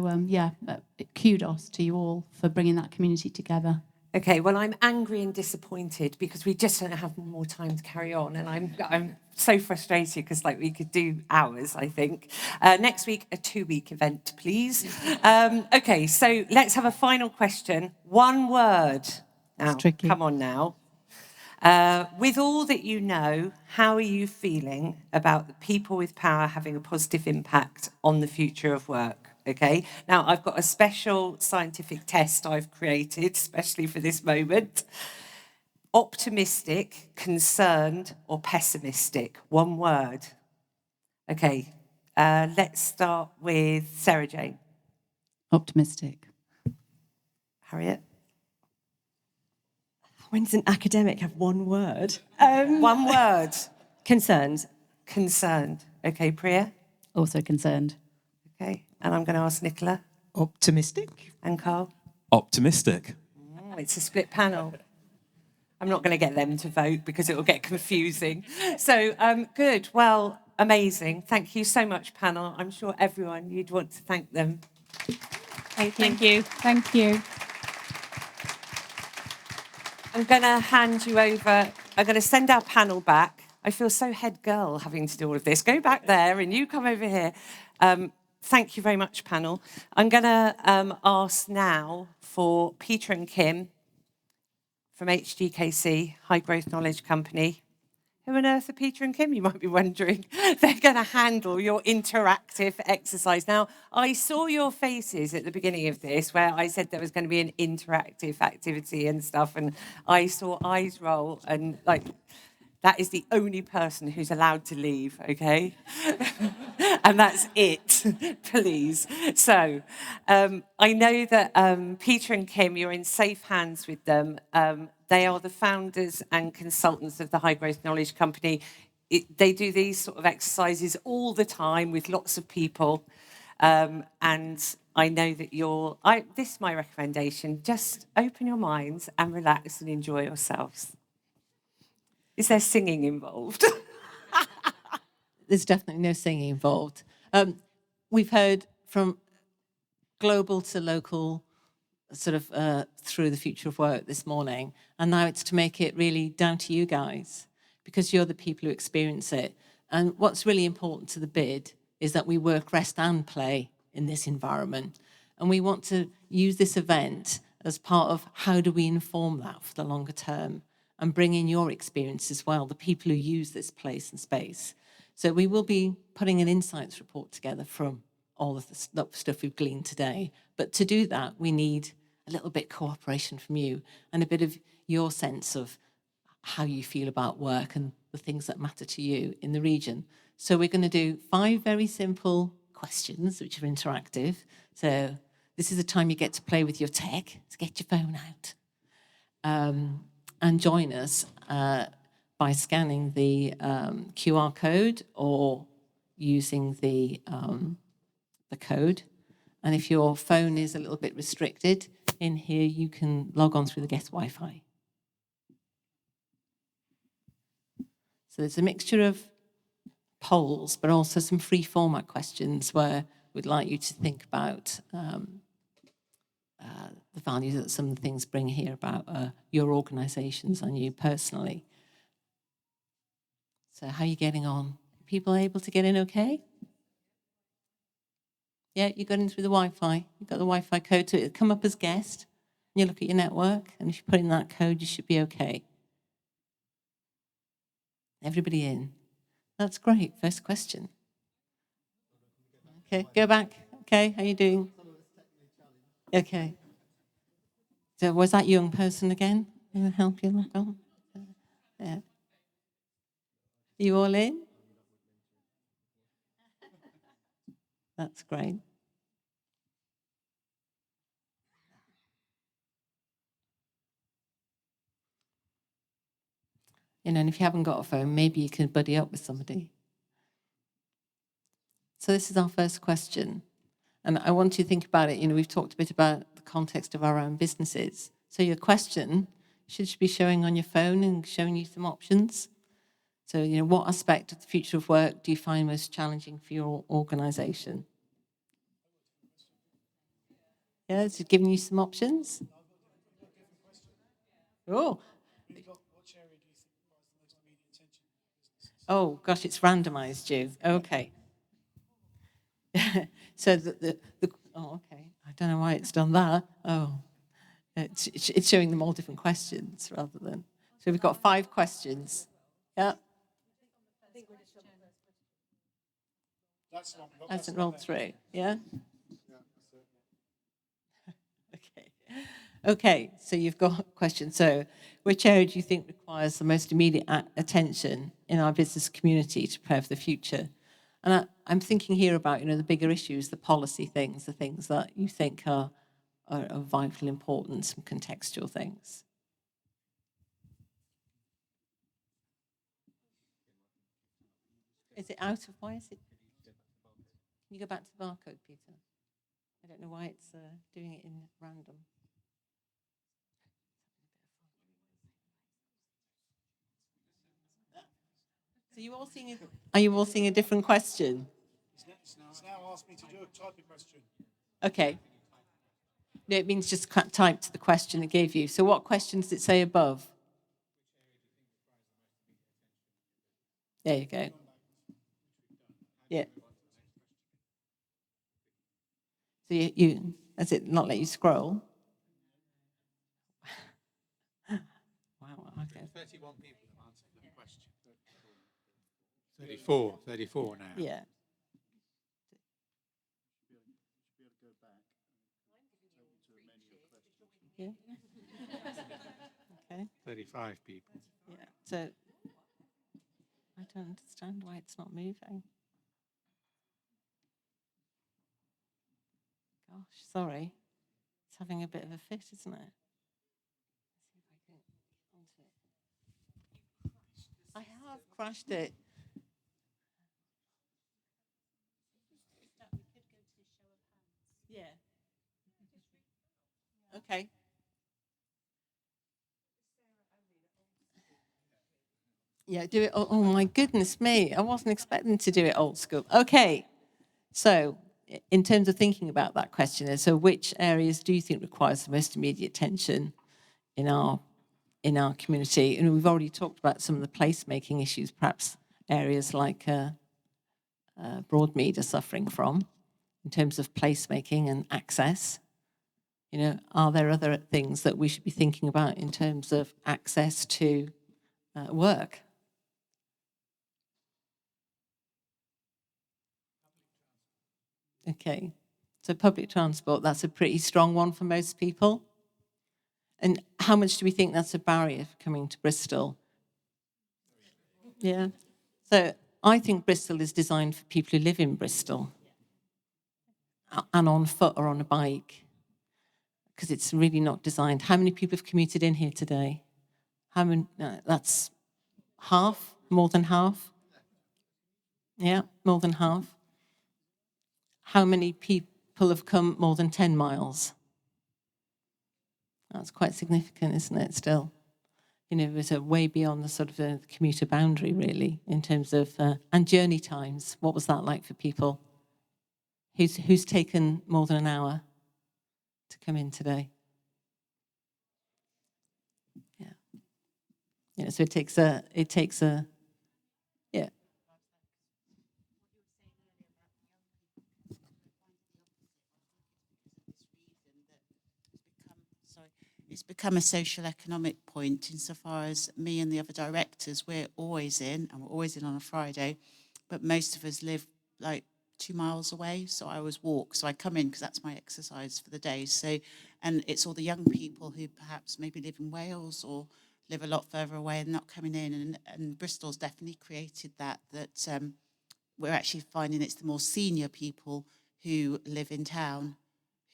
Speaker 8: kudos to you all for bringing that community together.
Speaker 2: Okay, well, I'm angry and disappointed because we just don't have more time to carry on, and I'm so frustrated because we could do hours, I think. Next week, a 2-week event, please. Okay, so let's have a final question. One word. Now,
Speaker 8: it's tricky.
Speaker 2: Come on now. With all that you know, how are you feeling about the people with power having a positive impact on the future of work? Okay, now I've got a special scientific test I've created, especially for this moment. Optimistic, concerned, or pessimistic? One word. Okay, let's start with Sarah Jane.
Speaker 8: Optimistic.
Speaker 2: Harriet?
Speaker 11: When does an academic have one word?
Speaker 2: One word.
Speaker 11: Concerned.
Speaker 2: Concerned. Okay, Priya?
Speaker 10: Also concerned.
Speaker 2: Okay, and I'm going to ask Nicola.
Speaker 3: Optimistic.
Speaker 2: And Carl?
Speaker 9: Optimistic.
Speaker 2: It's a split panel. I'm not going to get them to vote because it will get confusing. So, good. Well, amazing. Thank you so much, panel. I'm sure everyone, you'd want to thank them.
Speaker 8: Thank you. Thank you.
Speaker 2: I'm going to hand you over. I'm going to send our panel back. I feel so head girl having to do all of this. Go back there and you come over here. Thank you very much, panel. I'm going to ask now for Peter and Kim from HGKC, High Growth Knowledge Company. Who on earth are Peter and Kim, you might be wondering? They're going to handle your interactive exercise. Now, I saw your faces at the beginning of this where I said there was going to be an interactive activity and stuff, and I saw eyes roll, and that is the only person who's allowed to leave, okay? And that's it, please. So I know that Peter and Kim, you're in safe hands with them. They are the founders and consultants of the High Growth Knowledge Company. They do these sort of exercises all the time with lots of people. And I know that this is my recommendation, just open your minds and relax and enjoy yourselves. Is there singing involved?
Speaker 3: There's definitely no singing involved. We've heard from global to local, sort of through the future of work this morning, and now it's to make it really down to you guys, because you're the people who experience it. And what's really important to the bid is that we work, rest and play in this environment. And we want to use this event as part of how do we inform that for the longer term, and bring in your experience as well, the people who use this place and space. So we will be putting an insights report together from all of the stuff we've gleaned today. But to do that, we need a little bit cooperation from you and a bit of your sense of how you feel about work and the things that matter to you in the region. So we're going to do 5 very simple questions, which are interactive. So this is the time you get to play with your tech, so get your phone out. And join us by scanning the QR code or using the code. And if your phone is a little bit restricted, in here you can log on through the guest Wi-Fi. So there's a mixture of polls, but also some free format questions where we'd like you to think about the value that some of the things bring here about your organisations and you personally. So how are you getting on? People able to get in okay? Yeah, you got in through the Wi-Fi. You've got the Wi-Fi code, so it'll come up as guest. And you look at your network, and if you put in that code, you should be okay. Everybody in? That's great. First question. Okay, go back. Okay, how you doing? Okay. So was that young person again? Can I help you? Go. Yeah. You all in? That's great. And if you haven't got a phone, maybe you can buddy up with somebody. So this is our first question. And I want you to think about it. We've talked a bit about the context of our own businesses. So your question should be showing on your phone and showing you some options. So, what aspect of the future of work do you find most challenging for your organisation? Yeah, it's giving you some options. Oh. Oh, gosh, it's randomised you. Okay. So oh, okay. I don't know why it's done that. Oh, it's showing them all different questions rather than. So we've got 5 questions. Yeah. Hasn't rolled through. Yeah. Okay. Okay. So you've got questions. So, which area do you think requires the most immediate attention in our business community to prepare for the future? And I'm thinking here about, the bigger issues, the policy things, the things that you think are of vital importance, some contextual things. Is it out of, why is it? Can you go back to the barcode, Peter? I don't know why it's doing it in random. So are you all seeing a different question?
Speaker 12: It's now asked me to do a type of question.
Speaker 3: Okay. No, it means just type to the question it gave you. So what question does it say above? There you go. Yeah. So you does it not let you scroll? Wow, okay.
Speaker 4: 31 people have answered the question. 34 now.
Speaker 3: Yeah. Yeah. Okay.
Speaker 4: 35 people.
Speaker 3: Yeah. So I don't understand why it's not moving. Gosh, sorry. It's having a bit of a fit, isn't it? I have crashed it. Yeah. Okay. Yeah, do it. Oh my goodness me. I wasn't expecting to do it old school. Okay. So in terms of thinking about that question, so which areas do you think requires the most immediate attention in our community? And we've already talked about some of the placemaking issues, perhaps areas like Broadmead are suffering from in terms of placemaking and access. Are there other things that we should be thinking about in terms of access to work? Okay, so public transport, that's a pretty strong one for most people. And how much do we think that's a barrier for coming to Bristol? Yeah. So I think Bristol is designed for people who live in Bristol and on foot or on a bike, because it's really not designed. How many people have commuted in here today? How many? That's half, more than half. Yeah, more than half. How many people have come more than 10 miles? That's quite significant, isn't it, still? It's way beyond the sort of the commuter boundary, really, in terms of, and journey times. What was that like for people? Who's taken more than an hour to come in today? Yeah. So it takes a, yeah.
Speaker 16: it's become a social economic point insofar as me and the other directors, we're always in, and we're always in on a Friday, but most of us live like 2 miles away, so I always walk. So I come in because that's my exercise for the day. So, and it's all the young people who perhaps maybe live in Wales or live a lot further away and not coming in. And Bristol's definitely created that we're actually finding it's the more senior people who live in town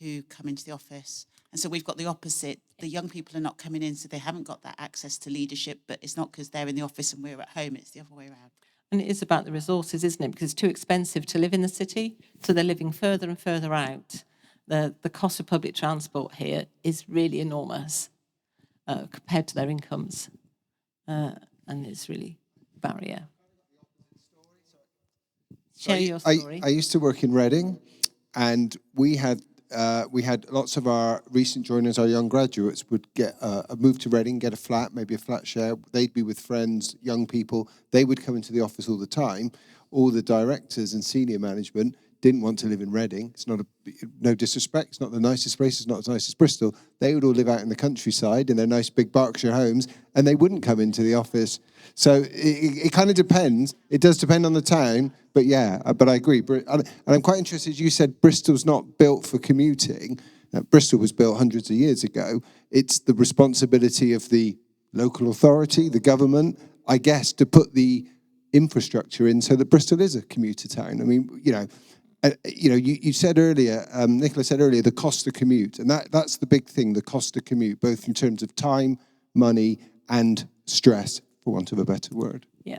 Speaker 16: who come into the office. And so we've got the opposite. The young people are not coming in, so they haven't got that access to leadership, but it's not because they're in the office and we're at home, it's the other way around.
Speaker 3: And it is about the resources, isn't it? Because it's too expensive to live in the city, so they're living further and further out. The cost of public transport here is really enormous compared to their incomes, and it's really a barrier. Share your story.
Speaker 5: I used to work in Reading, and we had lots of our recent joiners, our young graduates, would get a move to Reading, get a flat, maybe a flat share. They'd be with friends, young people. They would come into the office all the time. All the directors and senior management didn't want to live in Reading. It's not no disrespect. It's not the nicest place. It's not as nice as Bristol. They would all live out in the countryside in their nice big Berkshire homes, and they wouldn't come into the office. So it kind of depends. It does depend on the town, but yeah, but I agree. And I'm quite interested, you said Bristol's not built for commuting. Bristol was built hundreds of years ago. It's the responsibility of the local authority, the government, I guess, to put the infrastructure in so that Bristol is a commuter town. I mean, you said earlier, Nicola said earlier, the cost to commute, and that's the big thing, the cost to commute, both in terms of time, money, and stress, for want of a better word.
Speaker 3: Yeah.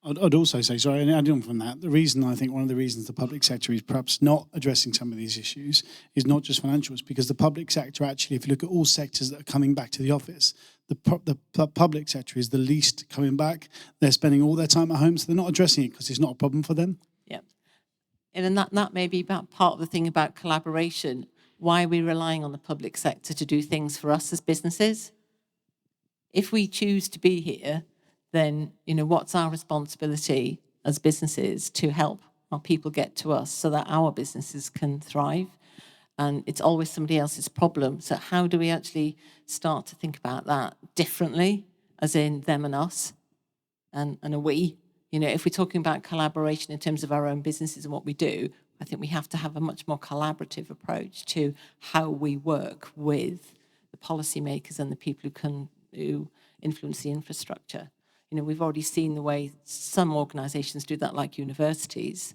Speaker 12: I'd also say, sorry, and add on from that, one of the reasons the public sector is perhaps not addressing some of these issues is not just financials, because the public sector actually, if you look at all sectors that are coming back to the office, the public sector is the least coming back. They're spending all their time at home, so they're not addressing it because it's not a problem for them.
Speaker 3: Yeah. And that may be about part of the thing about collaboration. Why are we relying on the public sector to do things for us as businesses? If we choose to be here, then, what's our responsibility as businesses to help our people get to us so that our businesses can thrive? And it's always somebody else's problem. So how do we actually start to think about that differently, as in them and us and a we? If we're talking about collaboration in terms of our own businesses and what we do, I think we have to have a much more collaborative approach to how we work with the policymakers and the people who influence the infrastructure. We've already seen the way some organisations do that, like universities,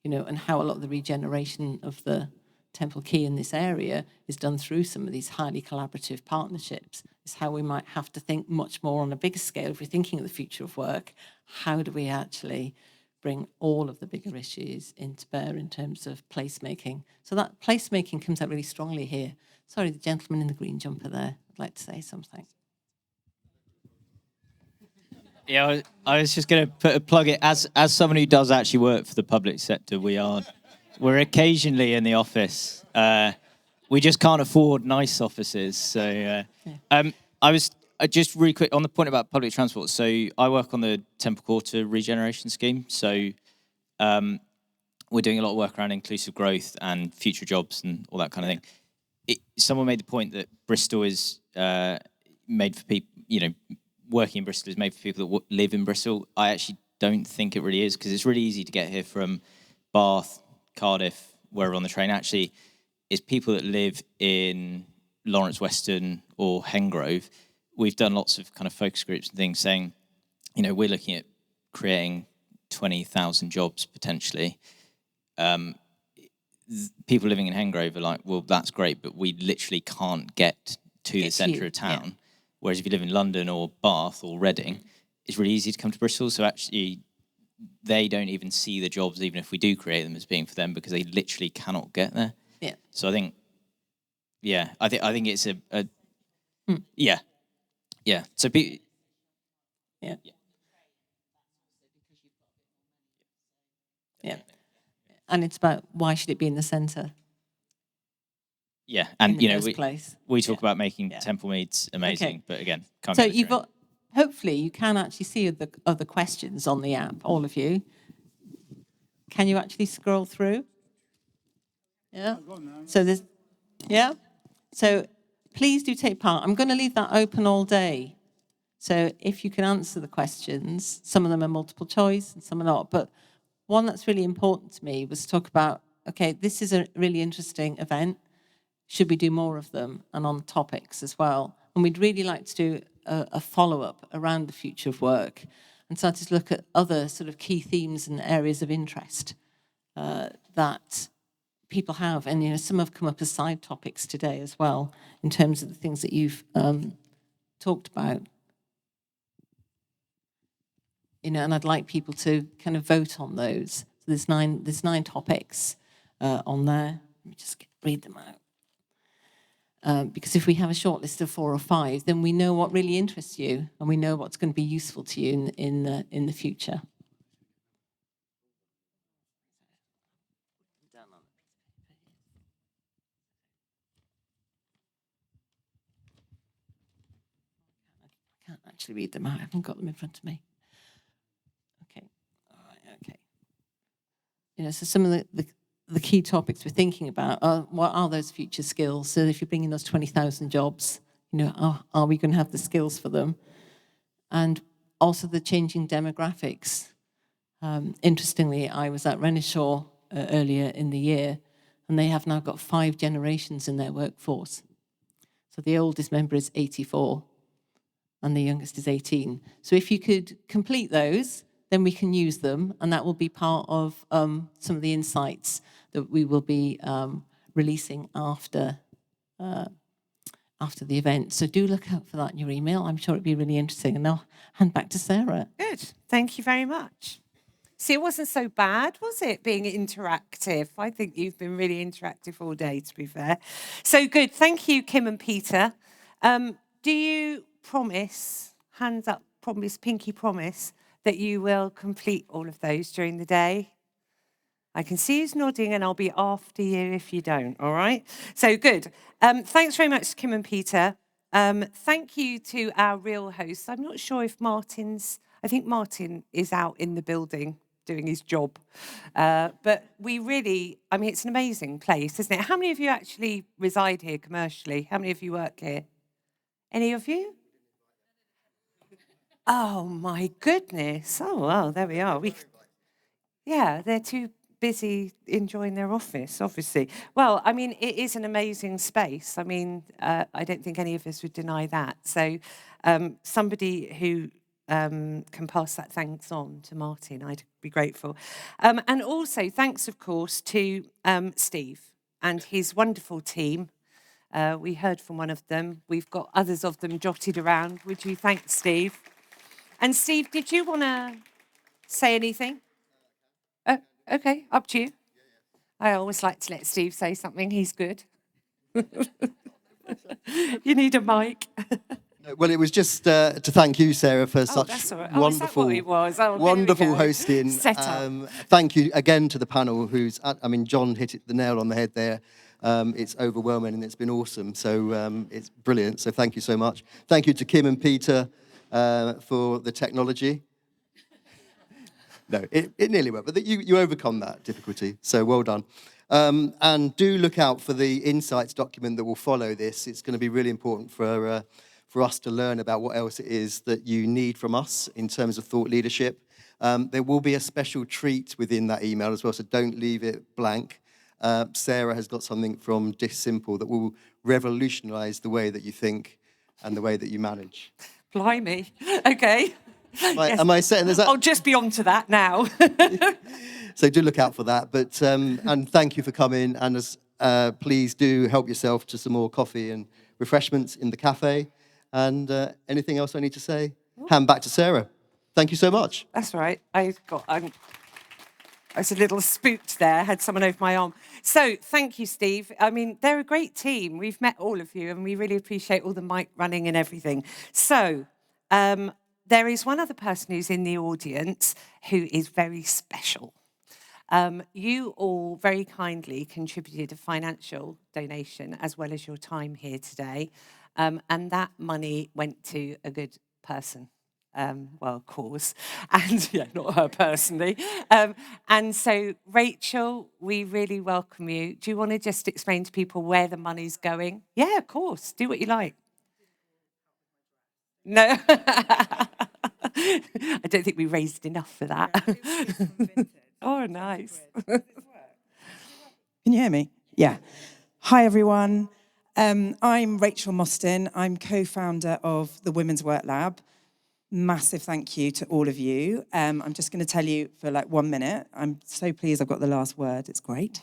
Speaker 3: and how a lot of the regeneration of the Temple Quay in this area is done through some of these highly collaborative partnerships. It's how we might have to think much more on a bigger scale. If we're thinking of the future of work, how do we actually bring all of the bigger issues into bear in terms of placemaking? So that placemaking comes out really strongly here. Sorry, the gentleman in the green jumper there would like to say something.
Speaker 17: Yeah, I was just going to plug it. As someone who does actually work for the public sector, we're occasionally in the office. We just can't afford nice offices. So I was just really quick on the point about public transport. So I work on the Temple Quarter regeneration scheme. So we're doing a lot of work around inclusive growth and future jobs and all that kind of thing. Someone made the point that Bristol is made for people, working in Bristol is made for people that live in Bristol. I actually don't think it really is, because it's really easy to get here from Bath, Cardiff, wherever on the train. Actually, it's people that live in Lawrence Weston or Hengrove. We've done lots of kind of focus groups and things saying, we're looking at creating 20,000 jobs potentially. People living in Hengrove are like, well, that's great, but we literally can't get to the centre of town. Yeah. Whereas if you live in London or Bath or Reading, it's really easy to come to Bristol. So actually, they don't even see the jobs, even if we do create them, as being for them, because they literally cannot get there.
Speaker 3: Yeah.
Speaker 17: So I think, I think it's yeah. So
Speaker 3: yeah. And it's about why should it be in the centre?
Speaker 17: Yeah, and we talk about making Temple Meads amazing, but again, can't.
Speaker 3: So hopefully you can actually see the other questions on the app, all of you. Can you actually scroll through? Yeah. So there's, So please do take part. I'm going to leave that open all day. So if you can answer the questions, some of them are multiple choice and some are not. But one that's really important to me was to talk about, okay, this is a really interesting event. Should we do more of them? And on topics as well. And we'd really like to do a follow-up around the future of work and start to look at other sort of key themes and areas of interest that people have. And, you know, some have come up as side topics today as well in terms of the things that you've talked about. You know, and I'd like people to kind of vote on those. So there's nine topics on there. Let me just read them out. Because if we have a short list of 4 or 5, then we know what really interests you, and we know what's going to be useful to you in the future. I can't actually read them out. I haven't got them in front of me. You know, so some of the key topics we're thinking about are, what are those future skills? So if you're bringing those 20,000 jobs, you know, are we going to have the skills for them? And also the changing demographics. Interestingly, I was at Renishaw earlier in the year, and they have now got 5 generations in their workforce. So the oldest member is 84, and the youngest is 18. So if you could complete those, then we can use them, and that will be part of some of the insights that we will be releasing after the event. So do look out for that in your email. I'm sure it'll be really interesting. And I'll hand back to Sarah.
Speaker 2: Good. Thank you very much. See, it wasn't so bad, was it, being interactive? I think you've been really interactive all day, to be fair. So good. Thank you, Kim and Peter. Do you promise, hands up, promise, pinky promise, that you will complete all of those during the day? I can see who's nodding, and I'll be after you if you don't, all right? So good. Thanks very much, Kim and Peter. Thank you to our real hosts. I'm not sure if I think Martin is out in the building doing his job. But we really, I mean, it's an amazing place, isn't it? How many of you actually reside here commercially? How many of you work here? Any of you? Oh, my goodness. Oh, well, there we are. Yeah, they're too busy enjoying their office, obviously. Well, I mean, it is an amazing space. I mean, I don't think any of us would deny that. So somebody who can pass that thanks on to Martin, I'd be grateful. And also, thanks, of course, to Steve and his wonderful team. We heard from one of them. We've got others of them jotted around. Would you thank Steve? And Steve, did you want to say anything? Okay, up to you. I always like to let Steve say something. He's good. You need a mic.
Speaker 1: Well, it was just to thank you, Sarah, for such
Speaker 2: that's all right.
Speaker 1: wonderful,
Speaker 2: Is that what it was? Oh, there we
Speaker 1: wonderful
Speaker 2: go.
Speaker 1: hosting.
Speaker 2: Set up.
Speaker 1: Thank you again to the panel. I mean, John hit the nail on the head there. It's overwhelming and it's been awesome. So it's brilliant. So thank you so much. Thank you to Kim and Peter for the technology. No, it nearly worked, but you overcome that difficulty. So well done. And do look out for the insights document that will follow this. It's going to be really important for us to learn about what else it is that you need from us in terms of thought leadership. There will be a special treat within that email as well, so don't leave it blank. Sarah has got something from Dish Simple that will revolutionise the way that you think and the way that you manage.
Speaker 2: Blimey. Okay.
Speaker 1: Am I setting this up?
Speaker 2: I'll just be on to that now.
Speaker 1: So do look out for that. But and thank you for coming. And please do help yourself to some more coffee and refreshments in the cafe. And anything else I need to say? Hand back to Sarah. Thank you so much.
Speaker 2: That's all right. I was a little spooked there. Had someone over my arm. So thank you, Steve. I mean, they're a great team. We've met all of you, and we really appreciate all the mic running and everything. So there is one other person who's in the audience who is very special. You all very kindly contributed a financial donation as well as your time here today. And that money went to a good person. cause, and yeah, not her personally. And so, Rachel, we really welcome you. Do you want to just explain to people where the money's going? Yeah, of course. Do what you like. No, I don't think we raised enough for that. Oh, nice.
Speaker 18: Can you hear me? Yeah. Hi, everyone. I'm Rachel Mostyn. I'm co-founder of the Women's Work Lab. Massive thank you to all of you. I'm just going to tell you for like 1 minute. I'm so pleased I've got the last word. It's great.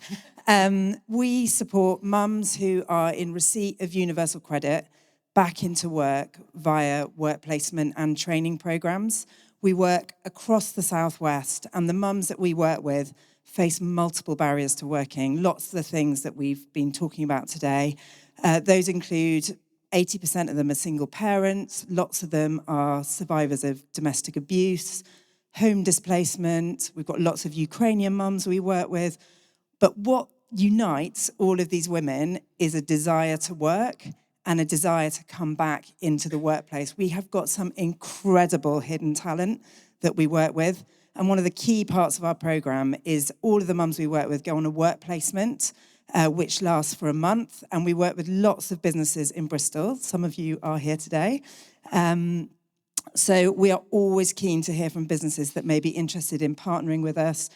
Speaker 18: We support mums who are in receipt of universal credit back into work via work placement and training programs. We work across the Southwest, and the mums that we work with face multiple barriers to working. Lots of the things that we've been talking about today. Those include 80% of them are single parents. Lots of them are survivors of domestic abuse, home displacement. We've got lots of Ukrainian mums we work with. But what unites all of these women is a desire to work and a desire to come back into the workplace. We have got some incredible hidden talent that we work with. And one of the key parts of our program is all of the mums we work with go on a work placement, which lasts for a month. And we work with lots of businesses in Bristol. Some of you are here today. So we are always keen to hear from businesses that may be interested in partnering with us.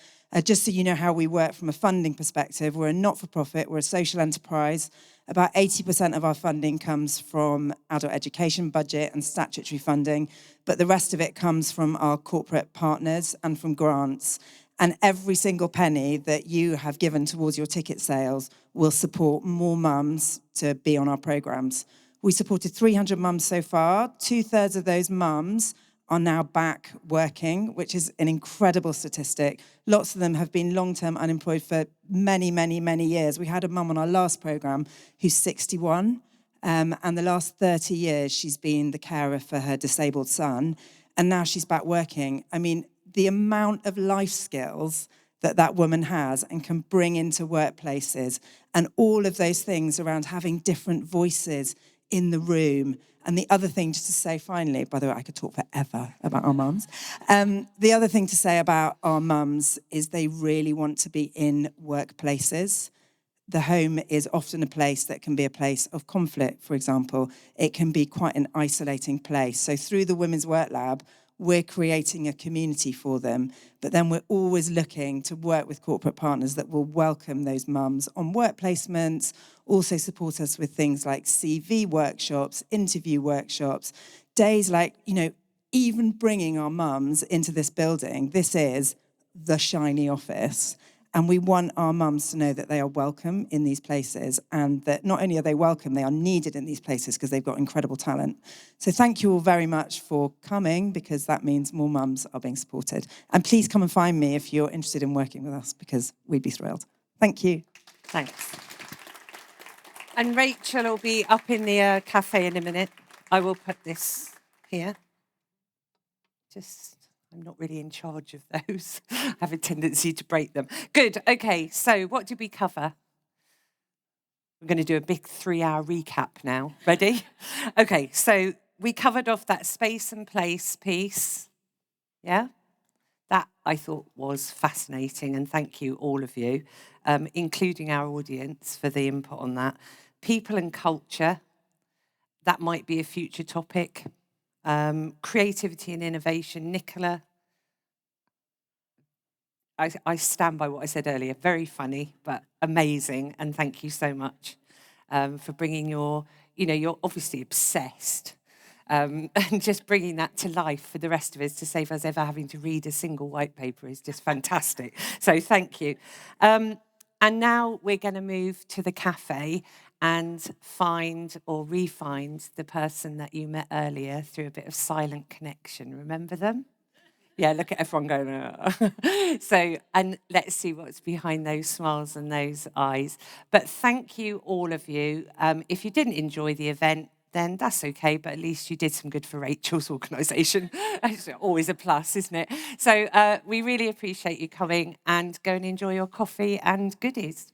Speaker 18: Just so you know how we work from a funding perspective, we're a not-for-profit, we're a social enterprise. About 80% of our funding comes from adult education budget and statutory funding, but the rest of it comes from our corporate partners and from grants. And every single penny that you have given towards your ticket sales will support more mums to be on our programs. We supported 300 mums so far. 2/3 of those mums are now back working, which is an incredible statistic. Lots of them have been long-term unemployed for many, many, many years. We had a mum on our last programme who's 61, and the last 30 years she's been the carer for her disabled son, and now she's back working. I mean, the amount of life skills that that woman has and can bring into workplaces, and all of those things around having different voices in the room. And the other thing, just to say finally, by the way, I could talk forever about our mums. The other thing to say about our mums is they really want to be in workplaces. The home is often a place that can be a place of conflict, for example. It can be quite an isolating place. So through the Women's Work Lab, we're creating a community for them, but then we're always looking to work with corporate partners that will welcome those mums on work placements, also support us with things like CV workshops, interview workshops, days like, even bringing our mums into this building. This is the shiny office. And we want our mums to know that they are welcome in these places, and that not only are they welcome, they are needed in these places because they've got incredible talent. So thank you all very much for coming, because that means more mums are being supported. And please come and find me if you're interested in working with us, because we'd be thrilled. Thank you.
Speaker 2: Thanks. And Rachel will be up in the cafe in a minute. I will put this here. I'm not really in charge of those. I have a tendency to break them. Good. Okay. So what did we cover? We're going to do a big 3-hour recap now. Ready? Okay. So we covered off that space and place piece. Yeah? That I thought was fascinating. And thank you, all of you, including our audience, for the input on that. People and culture. That might be a future topic. Creativity and innovation. Nicola, I stand by what I said earlier. Very funny, but amazing. And thank you so much for bringing you're obviously obsessed. And just bringing that to life for the rest of us, to save us ever having to read a single white paper, is just fantastic. So thank you. And now we're going to move to the cafe and find or re-find the person that you met earlier through a bit of silent connection. Remember them? Yeah, look at everyone going, So, and let's see what's behind those smiles and those eyes. But thank you, all of you. If you didn't enjoy the event, then that's okay, but at least you did some good for Rachel's organisation. It's always a plus, isn't it? So we really appreciate you coming, and go and enjoy your coffee and goodies.